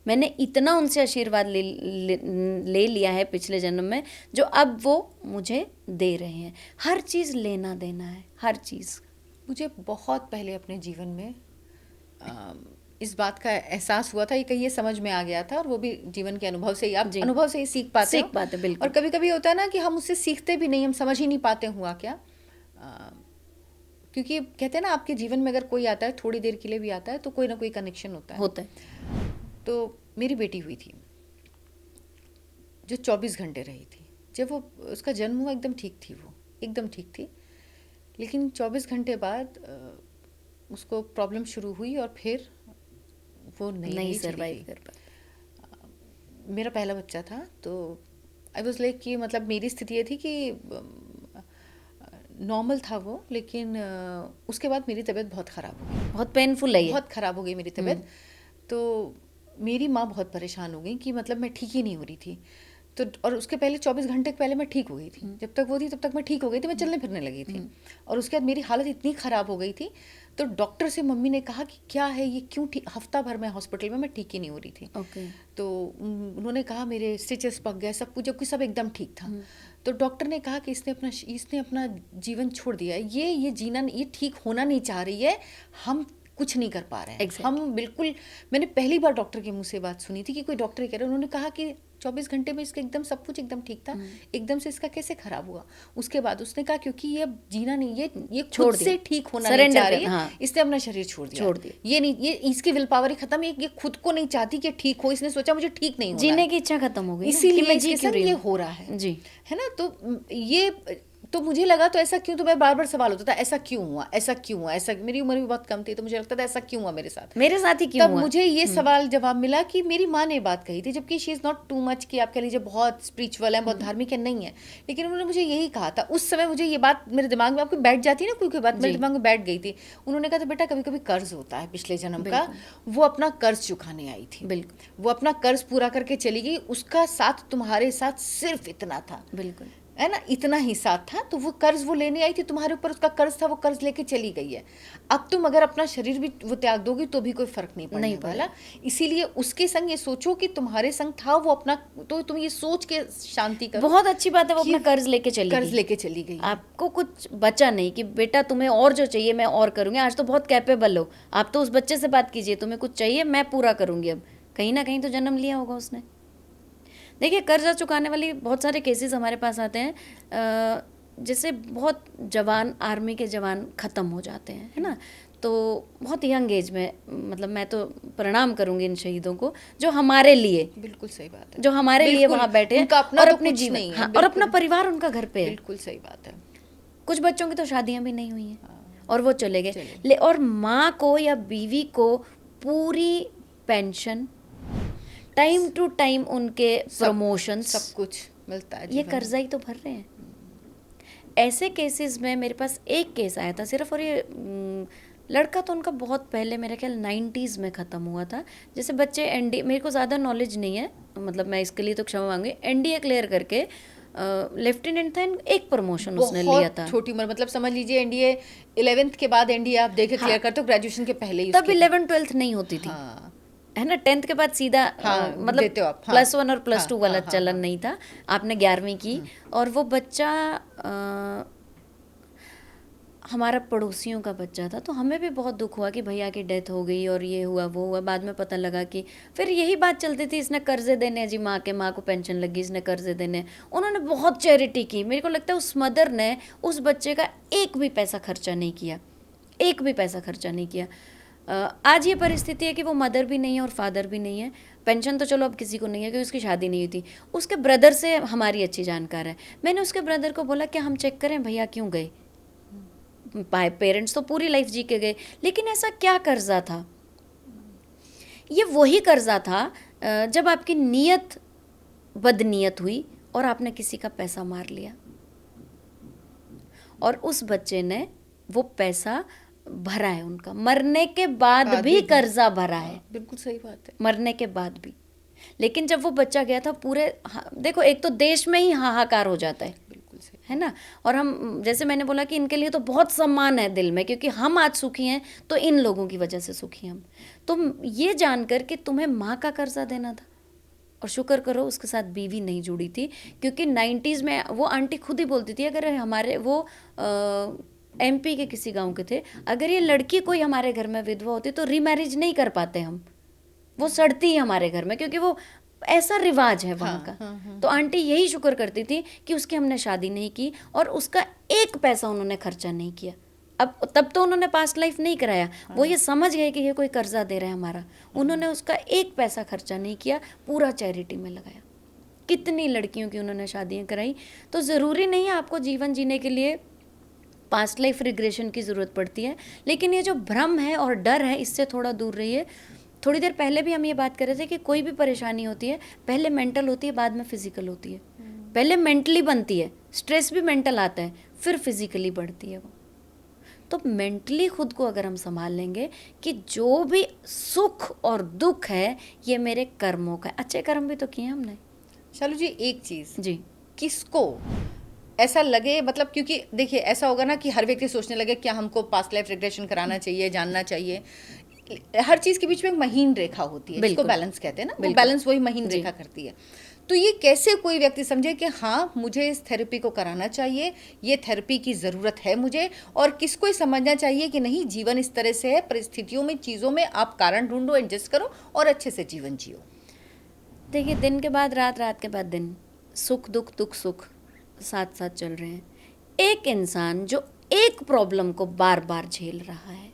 मैंने इतना उनसे आशीर्वाद ले लिया है पिछले जन्म में, जो अब वो मुझे दे रहे हैं। हर चीज़ लेना देना है, हर चीज़। मुझे बहुत पहले अपने जीवन में इस बात का एहसास हुआ था, ये कहीं ये समझ में आ गया था, और वो भी जीवन के अनुभव से ही, आप अनुभव से ही सीख पाते हैं बिल्कुल। और कभी कभी होता है ना कि हम उससे सीखते भी नहीं, हम समझ ही नहीं पाते हुआ क्या, क्योंकि कहते हैं ना आपके जीवन में अगर कोई आता है थोड़ी देर के लिए भी आता है तो कोई ना कोई कनेक्शन होता है। तो मेरी बेटी हुई थी जो 24 घंटे रही थी, जब वो उसका जन्म हुआ एकदम ठीक थी, वो एकदम ठीक थी, लेकिन 24 घंटे बाद उसको प्रॉब्लम शुरू हुई और फिर वो नहीं सर्वाइव कर पाई। मेरा पहला बच्चा था, तो आई वाज लाइक कि मतलब मेरी स्थिति ये थी कि नॉर्मल था वो, लेकिन उसके बाद मेरी तबीयत बहुत ख़राब हो गई, बहुत पेनफुल है, बहुत ख़राब हो गई मेरी तबीयत। तो मेरी माँ बहुत परेशान हो गई कि मतलब मैं ठीक ही नहीं हो रही थी। तो और उसके पहले 24 घंटे पहले मैं ठीक हो गई थी, जब तक वो थी तब तक मैं ठीक हो गई थी, मैं चलने फिरने लगी थी। और उसके बाद मेरी हालत इतनी ख़राब हो गई थी, तो डॉक्टर से मम्मी ने कहा कि क्या है ये, क्यों ठीक, हफ्ता भर में हॉस्पिटल में मैं ठीक ही नहीं हो रही थी। तो उन्होंने कहा मेरे स्टिचेस पक गए, सब कुछ, जबकि सब एकदम ठीक था। तो डॉक्टर ने कहा कि इसने अपना जीवन छोड़ दिया है, ये जीना, ये ठीक होना नहीं चाह रही है, हम कुछ नहीं कर पा रहे हैं। हम बिल्कुल, मैंने पहली बार डॉक्टर के मुंह से बात सुनी थी कि कोई डॉक्टर कह रहे, उन्होंने कहा कि 24 घंटे में इसका एकदम सब कुछ एकदम ठीक था, एकदम से इसका कैसे खराब हुआ? उसके बाद उसने कहा क्योंकि ये जीना नहीं, ये खुद से ठीक होना नहीं चाह रही है, इसने अपना शरीर छोड़ दिया। ये नहीं, ये इसकी विल पावर ही खत्म है, ये खुद को नहीं चाहती कि ठीक हो, इसने सोचा मुझे ठीक नहीं होना, जीने की इच्छा खत्म हो गई, इसीलिए इसके साथ ये हो रहा है जी, है ना। तो ये, तो मुझे लगा तो ऐसा क्यों, तो मैं बार बार सवाल होता था ऐसा क्यों हुआ, ऐसा क्यों हुआ, ऐसा, मेरी उम्र भी बहुत कम थी, तो मुझे लगता था ऐसा क्यों हुआ मेरे साथ ही क्यों तब हुआ? मुझे ये सवाल जवाब मिला कि मेरी माँ ने बात कही थी, जबकि she is not too much कि आप कह लीजिए बहुत स्पिरिचुअल है, बहुत धार्मिक है, नहीं है, लेकिन उन्होंने मुझे यही कहा था उस समय। मुझे ये बात मेरे दिमाग में आपको बैठ जाती है ना, कोई बात मेरे दिमाग में बैठ गई थी। उन्होंने कहा था बेटा कभी कभी कर्ज होता है पिछले जन्म का, वो अपना कर्ज चुकाने आई थी, बिल्कुल, वो अपना कर्ज पूरा करके चली गई, उसका साथ तुम्हारे साथ सिर्फ इतना था, बिल्कुल, है ना, इतना ही साथ था, तो वो कर्ज वो लेने आई थी तुम्हारे ऊपर, उसका कर्ज था, वो कर्ज लेके चली गई है। अब तुम अगर अपना शरीर भी वो त्याग दोगी तो भी कोई फर्क नहीं पड़ने वाला। इसीलिए उसके संग ये सोचो कि तुम्हारे संग था वो अपना, तो तुम ये सोच के शांति करो। बहुत अच्छी बात है, वो अपना कर्ज लेके चली गई, आपको कुछ बचा नहीं कि बेटा तुम्हें और जो चाहिए मैं और करूंगी। आज तो बहुत कैपेबल हो आप, तो उस बच्चे से बात कीजिए, तुम्हें कुछ चाहिए मैं पूरा करूंगी। अब कहीं ना कहीं तो जन्म लिया होगा उसने। देखिए कर्जा चुकाने वाली बहुत सारे केसेस हमारे पास आते हैं, जैसे बहुत जवान, आर्मी के जवान ख़त्म हो जाते हैं, है ना, तो बहुत यंग एज में, मतलब मैं तो प्रणाम करूंगी इन शहीदों को जो हमारे लिए, बिल्कुल सही बात है, जो हमारे लिए वहाँ बैठे और अपने जीवन, हाँ, और अपना परिवार उनका घर पे है। बिल्कुल सही बात है। कुछ बच्चों की तो शादियाँ भी नहीं हुई हैं और वो चले गए, और माँ को या बीवी को पूरी पेंशन, टाइम टू टाइम उनके प्रमोशंस, सब कुछ मिलता है ये जीवन में। कर्जा ही तो भर रहे हैं। ऐसे केसेस में मेरे पास एक केस आया था सिर्फ, और ये लड़का तो उनका बहुत पहले, मेरे ख्याल 90s में ख़त्म हुआ था। जैसे बच्चे एनडी, मेरे को ज़्यादा नॉलेज नहीं है, मतलब मैं इसके लिए तो क्षमा मांगी, एनडीए क्लियर करके लेफ्टिनेंट था, एक प्रमोशन उसने लिया बहुत था। छोटी उम्र, मतलब समझ लीजिए एनडीए 11th के बाद एनडीए आप देखे हाँ। क्लियर करते हो, ग्रेजुएशन के पहले ही तब उसके 11th-12th नहीं होती थी, हाँ है ना। 10th के बाद सीधा हाँ, मतलब देते हो आप, हाँ, +1 और +2 हाँ, वाला हाँ, हाँ, चलन हाँ। नहीं था। आपने 11वीं की और वो बच्चा हमारा पड़ोसियों का बच्चा था, तो हमें भी बहुत दुख हुआ कि भैया की डेथ हो गई और ये हुआ वो हुआ। बाद में पता लगा कि फिर यही बात चलती थी, इसने कर्जे देने जी, माँ को पेंशन लगी, इसने कर्जे देने। उन्होंने बहुत चैरिटी की। मेरे को लगता है उस मदर ने उस बच्चे का एक भी पैसा खर्चा नहीं किया, एक भी पैसा खर्चा नहीं किया। आज ये परिस्थिति है कि वो मदर भी नहीं है और फादर भी नहीं है। पेंशन तो चलो अब किसी को नहीं है क्योंकि उसकी शादी नहीं हुई थी। उसके ब्रदर से हमारी अच्छी जानकार है। मैंने उसके ब्रदर को बोला क्या हम चेक करें भैया क्यों गए, पेरेंट्स तो पूरी लाइफ जी के गए, लेकिन ऐसा क्या कर्जा था? ये वही कर्जा था जब आपकी नीयत बदनीयत हुई और आपने किसी का पैसा मार लिया, और उस बच्चे ने वो पैसा भरा है, उनका मरने के बाद भी कर्जा भरा है। बिल्कुल सही बात है, मरने के बाद भी। लेकिन जब वो बच्चा गया था पूरे देखो, एक तो देश में ही हाहाकार हो जाता है, बिल्कुल सही है ना। और हम, जैसे मैंने बोला कि इनके लिए तो बहुत सम्मान है दिल में, क्योंकि हम आज सुखी हैं तो इन लोगों की वजह से सुखी हम। तो ये जानकर कि तुम्हें माँ का कर्जा देना था, और शुक्र करो उसके साथ बीवी नहीं जुड़ी थी, क्योंकि 90s में वो आंटी खुद ही बोलती थी, अगर हमारे वो एमपी के किसी गांव के थे, अगर ये लड़की कोई हमारे घर में विधवा होती तो रीमैरिज नहीं कर पाते हम, वो सड़ती ही हमारे घर में, क्योंकि वो ऐसा रिवाज है वहाँ का। तो आंटी यही शुक्र करती थी कि उसकी हमने शादी नहीं की और उसका एक पैसा उन्होंने खर्चा नहीं किया। अब तब तो उन्होंने पास्ट लाइफ नहीं कराया, वो ये समझ गए कि ये कोई कर्जा दे रहा है हमारा, उन्होंने उसका एक पैसा खर्चा नहीं किया, पूरा चैरिटी में लगाया। कितनी लड़कियों की उन्होंने शादियाँ कराई। तो ज़रूरी नहीं है आपको जीवन जीने के लिए पास्ट लाइफ रिग्रेशन की ज़रूरत पड़ती है, लेकिन ये जो भ्रम है और डर है इससे थोड़ा दूर रहिए। थोड़ी देर पहले भी हम ये बात कर रहे थे कि कोई भी परेशानी होती है पहले मेंटल होती है, बाद में फिजिकल होती है। पहले मेंटली बनती है, स्ट्रेस भी मेंटल आता है, फिर फिजिकली बढ़ती है वो। तो मेंटली खुद को अगर हम संभाल लेंगे कि जो भी सुख और दुख है ये मेरे कर्मों का है, अच्छे कर्म भी तो किए हमने। शालू जी, एक चीज़ जी, किसको ऐसा लगे, मतलब क्योंकि देखिए ऐसा होगा ना कि हर व्यक्ति सोचने लगे क्या हमको पास्ट लाइफ रिग्रेशन कराना चाहिए, जानना चाहिए। हर चीज़ के बीच में एक महीन रेखा होती है जिसको बैलेंस कहते हैं ना, वो बैलेंस वही महीन रेखा करती है। तो ये कैसे कोई व्यक्ति समझे कि हाँ मुझे इस थेरेपी को कराना चाहिए, ये थेरेपी की ज़रूरत है मुझे, और किसको ये समझना चाहिए कि नहीं जीवन इस तरह से है, परिस्थितियों में, चीज़ों में आप कारण ढूंढो, एडजस्ट करो और अच्छे से जीवन जियो। देखिए दिन के बाद रात, रात के बाद दिन, सुख दुख दुख सुख साथ साथ चल रहे हैं। एक इंसान जो एक प्रॉब्लम को बार बार झेल रहा है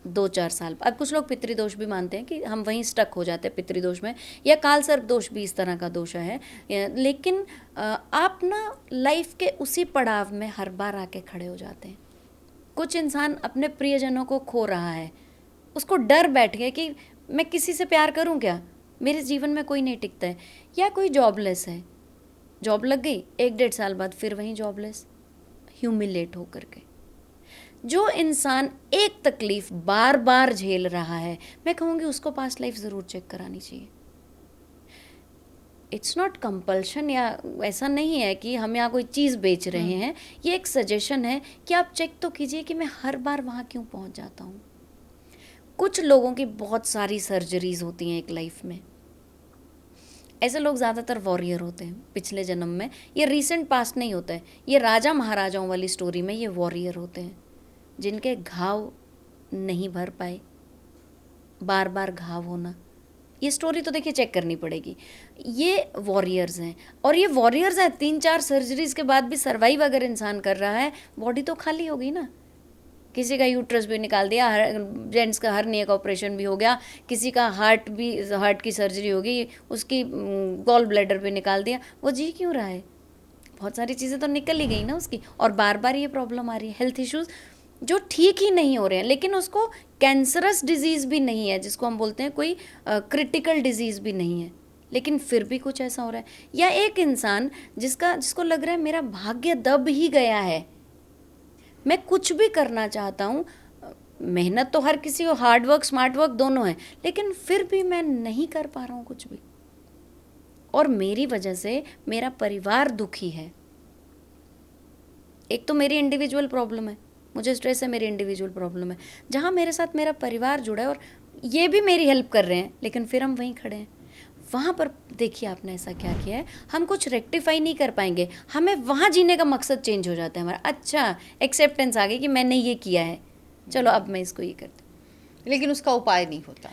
2-4 साल, अब कुछ लोग पितृदोष भी मानते हैं कि हम वहीं स्टक हो जाते हैं पितृदोष में, या काल सर्प दोष भी इस तरह का दोष है। लेकिन आप ना लाइफ के उसी पड़ाव में हर बार आके खड़े हो जाते हैं। कुछ इंसान अपने प्रियजनों को खो रहा है, उसको डर बैठ गया कि मैं किसी से प्यार करूं क्या, मेरे जीवन में कोई नहीं टिकता है। या कोई जॉबलेस है, जॉब लग गई 1-1.5 साल बाद फिर वहीं जॉबलेस, ह्यूमिलेट होकर के। जो इंसान एक तकलीफ बार बार झेल रहा है, मैं कहूँगी उसको पास्ट लाइफ ज़रूर चेक करानी चाहिए। इट्स नॉट कंपल्शन, या ऐसा नहीं है कि हम यहाँ कोई चीज़ बेच रहे हैं, ये एक सजेशन है कि आप चेक तो कीजिए कि मैं हर बार वहाँ क्यों पहुँच जाता हूँ। कुछ लोगों की बहुत सारी सर्जरीज होती हैं एक लाइफ में। ऐसे लोग ज़्यादातर वॉरियर होते हैं पिछले जन्म में, ये रीसेंट पास्ट नहीं होता है, ये राजा महाराजाओं वाली स्टोरी में ये वॉरियर होते हैं जिनके घाव नहीं भर पाए, बार बार घाव होना। ये स्टोरी तो देखिए चेक करनी पड़ेगी। ये वॉरियर्स हैं, और ये वॉरियर्स हैं 3-4 सर्जरीज के बाद भी सर्वाइव अगर इंसान कर रहा है, बॉडी तो खाली होगी ना। किसी का यूट्रस भी निकाल दिया, जेंट्स का हर्निया का ऑपरेशन भी हो गया, किसी का हार्ट की सर्जरी हो गई, उसकी गॉल ब्लैडर भी निकाल दिया, वो जी क्यों रहा है? बहुत सारी चीज़ें तो निकल ही गई ना उसकी, और बार बार ये प्रॉब्लम आ रही है। हेल्थ इश्यूज़ जो ठीक ही नहीं हो रहे हैं, लेकिन उसको कैंसरस डिजीज़ भी नहीं है, जिसको हम बोलते हैं कोई क्रिटिकल डिजीज़ भी नहीं है, लेकिन फिर भी कुछ ऐसा हो रहा है। या एक इंसान जिसको लग रहा है मेरा भाग्य दब ही गया है, मैं कुछ भी करना चाहता हूँ, मेहनत तो हर किसी को, हार्ड वर्क स्मार्ट वर्क दोनों है, लेकिन फिर भी मैं नहीं कर पा रहा हूँ कुछ भी, और मेरी वजह से मेरा परिवार दुखी है। एक तो मेरी इंडिविजुअल प्रॉब्लम है, मुझे स्ट्रेस है, मेरी इंडिविजुअल प्रॉब्लम है, जहाँ मेरे साथ मेरा परिवार जुड़ा है और ये भी मेरी हेल्प कर रहे हैं, लेकिन फिर हम वहीं खड़े हैं। वहाँ पर देखिए आपने ऐसा क्या किया है, हम कुछ रेक्टिफाई नहीं कर पाएंगे, हमें वहाँ जीने का मकसद चेंज हो जाता है हमारा। अच्छा, एक्सेप्टेंस आ गई कि मैंने ये किया है, चलो अब मैं इसको ये करती हूँ, लेकिन उसका उपाय नहीं होता।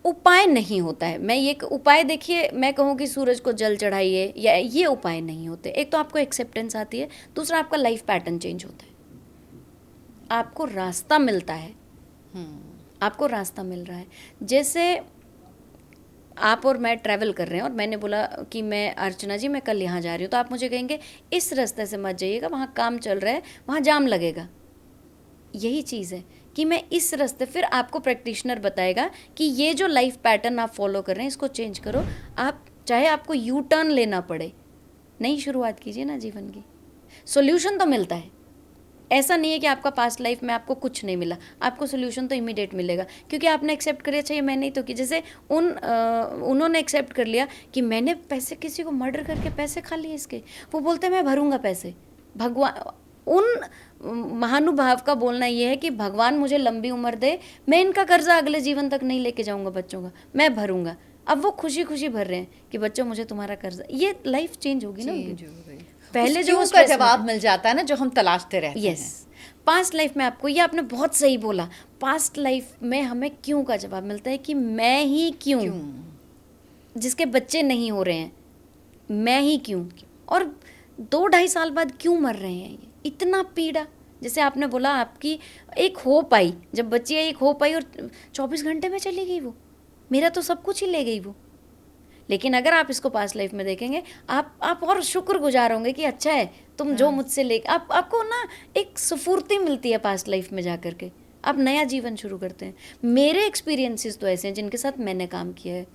उपाय नहीं होता है। मैं ये उपाय, देखिए मैं कहूँ कि सूरज को जल चढ़ाइए, या ये उपाय नहीं होते। एक तो आपको एक्सेप्टेंस आती है, दूसरा आपका लाइफ पैटर्न चेंज होता है, आपको रास्ता मिलता है, आपको रास्ता मिल रहा है। जैसे आप और मैं ट्रैवल कर रहे हैं और मैंने बोला कि मैं अर्चना जी मैं कल यहाँ जा रही हूँ, तो आप मुझे कहेंगे इस रास्ते से मत जाइएगा, वहाँ काम चल रहा है, वहाँ जाम लगेगा। यही चीज़ है कि मैं इस रास्ते, फिर आपको प्रैक्टिशनर बताएगा कि ये जो लाइफ पैटर्न आप फॉलो कर रहे हैं इसको चेंज करो। आप चाहे आपको यू टर्न लेना पड़े, नई शुरुआत कीजिए ना जीवन की। सॉल्यूशन तो मिलता है, ऐसा नहीं है कि आपका पास्ट लाइफ में आपको कुछ नहीं मिला, आपको सोल्यूशन तो इमीडिएट मिलेगा, क्योंकि आपने एक्सेप्ट कर लिया, अच्छा ये मैंने ही तो की। जैसे उन्होंने एक्सेप्ट कर लिया कि मैंने पैसे, किसी को मर्डर करके पैसे खा लिए इसके, वो बोलते हैं मैं भरूंगा पैसे। भगवान, उन महानुभाव का बोलना ये है कि भगवान मुझे लंबी उम्र दे, मैं इनका कर्जा अगले जीवन तक नहीं लेके जाऊंगा बच्चों का, मैं भरूंगा। अब वो खुशी खुशी भर रहे हैं कि बच्चों मुझे तुम्हारा कर्जा, ये लाइफ चेंज होगी ना उनकी। पहले जो उसका जवाब मिल जाता है ना, जो हम तलाशते रहते हैं। यस, पास्ट लाइफ में आपको, ये आपने बहुत सही बोला, पास्ट लाइफ में हमें क्यों का जवाब मिलता है कि मैं ही क्यों, जिसके बच्चे नहीं हो रहे हैं, मैं ही क्यों, और 2-2.5 साल बाद क्यों मर रहे हैं, ये इतना पीड़ा। जैसे आपने बोला आपकी एक होप आई, जब बच्ची आई एक होप आई, और 24 घंटे में चली गई वो, मेरा तो सब कुछ ही ले गई वो। लेकिन अगर आप इसको पास्ट लाइफ में देखेंगे, आप और शुक्रगुजार होंगे कि अच्छा है तुम जो मुझसे ले, आपको ना एक स्फूर्ति मिलती है पास्ट लाइफ में जा कर के, आप नया जीवन शुरू करते हैं। मेरे एक्सपीरियंसेस तो ऐसे हैं जिनके साथ मैंने काम किया है,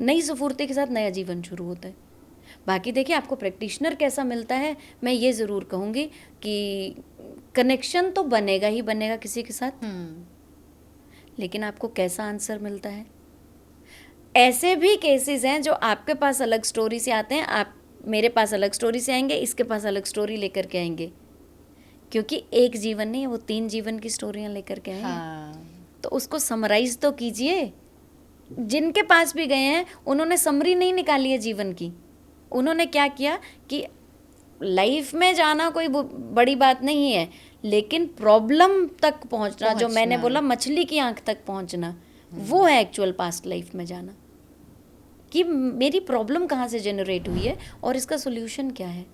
नई स्फूर्ति के साथ नया जीवन शुरू होता है। बाकी देखिए आपको प्रैक्टिशनर कैसा मिलता है, मैं ये ज़रूर कहूँगी कि कनेक्शन तो बनेगा ही बनेगा किसी के साथ, लेकिन आपको कैसा आंसर मिलता है। ऐसे भी केसेस हैं जो आपके पास अलग स्टोरी से आते हैं, आप मेरे पास अलग स्टोरी से आएंगे, इसके पास अलग स्टोरी लेकर के आएंगे, क्योंकि एक जीवन नहीं है, वो 3 जीवन की स्टोरियां लेकर के आएंगे। तो उसको समराइज तो कीजिए। जिनके पास भी गए हैं उन्होंने समरी नहीं निकाली है जीवन की, उन्होंने क्या किया कि लाइफ में जाना कोई बड़ी बात नहीं है, लेकिन प्रॉब्लम तक पहुंचना, जो मैंने बोला मछली की आंख तक पहुंचना, वो है एक्चुअल पास्ट लाइफ में जाना, कि मेरी प्रॉब्लम कहाँ से जनरेट हुई है और इसका सोल्यूशन क्या है।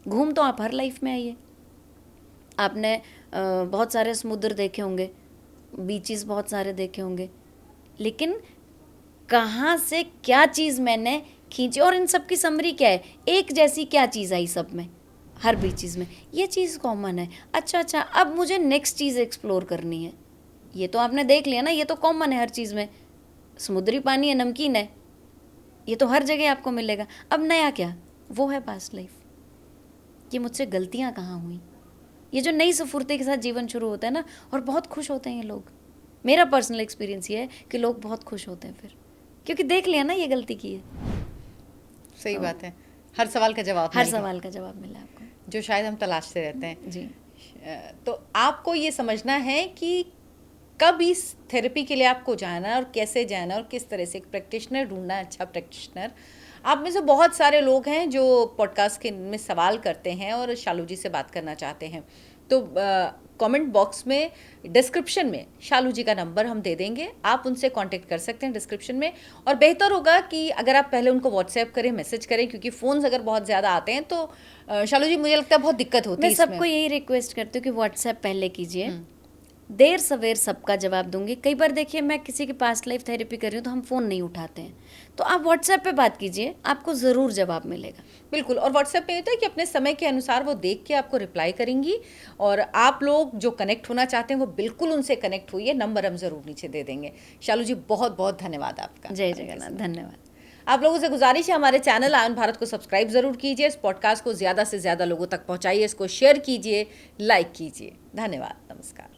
घूम तो आप हर लाइफ में आइए, आपने बहुत सारे समुद्र देखे होंगे, बीचेस बहुत सारे देखे होंगे, लेकिन कहाँ से क्या चीज़ मैंने खींची, और इन सब की समरी क्या है, एक जैसी क्या चीज़ आई सब में, हर बीचेस में, ये चीज़ कॉमन है। अच्छा, अब मुझे नेक्स्ट चीज़ एक्सप्लोर करनी है। ये तो आपने देख लिया ना, ये तो कॉमन है हर चीज़ में, समुद्री पानी है, नमकीन है, ये तो हर जगह आपको मिलेगा। अब नया क्या, वो है पास्ट लाइफ, ये मुझसे गलतियाँ कहाँ हुई, ये जो नई स्फूर्ति के साथ जीवन शुरू होता है ना, और बहुत खुश होते हैं ये लोग। मेरा पर्सनल एक्सपीरियंस ये है कि लोग बहुत खुश होते हैं फिर, क्योंकि देख लिया ना ये गलती की है। सही बात है, हर सवाल का जवाब, हर सवाल का जवाब मिला आपको, जो शायद हम तलाशते रहते हैं जी। तो आपको ये समझना है कि कब इस थेरेपी के लिए आपको जाना है और कैसे जाना है और किस तरह से एक प्रैक्टिशनर ढूंढना है, अच्छा प्रैक्टिशनर। आप में से बहुत सारे लोग हैं जो पॉडकास्ट के में सवाल करते हैं और शालू जी से बात करना चाहते हैं, तो कमेंट बॉक्स में डिस्क्रिप्शन में शालू जी का नंबर हम दे देंगे, आप उनसे कांटेक्ट कर सकते हैं डिस्क्रिप्शन में। और बेहतर होगा कि अगर आप पहले उनको व्हाट्सएप करें, मैसेज करें, क्योंकि फ़ोन्स अगर बहुत ज़्यादा आते हैं तो शालू जी मुझे लगता है बहुत दिक्कत होती है। मैं सबको यही रिक्वेस्ट करती हूँ कि व्हाट्सएप पहले कीजिए, देर सवेर सबका जवाब दूंगी। कई बार देखिए मैं किसी की पास्ट लाइफ थेरेपी कर रही हूँ तो हम फ़ोन नहीं उठाते हैं, तो आप व्हाट्सएप पे बात कीजिए, आपको ज़रूर जवाब मिलेगा। बिल्कुल। और व्हाट्सएप पे होता है कि अपने समय के अनुसार वो देख के आपको रिप्लाई करेंगी, और आप लोग जो कनेक्ट होना चाहते हैं वो बिल्कुल उनसे कनेक्ट हुई है। नंबर हम ज़रूर नीचे दे देंगे। शालू जी, बहुत बहुत धन्यवाद आपका। जय जगन्नाथ, धन्यवाद। आप लोगों से गुजारिश है, हमारे चैनल आयन भारत को सब्सक्राइब ज़रूर कीजिए, इस पॉडकास्ट को ज़्यादा से ज़्यादा लोगों तक पहुंचाइए, इसको शेयर कीजिए, लाइक कीजिए। धन्यवाद, नमस्कार।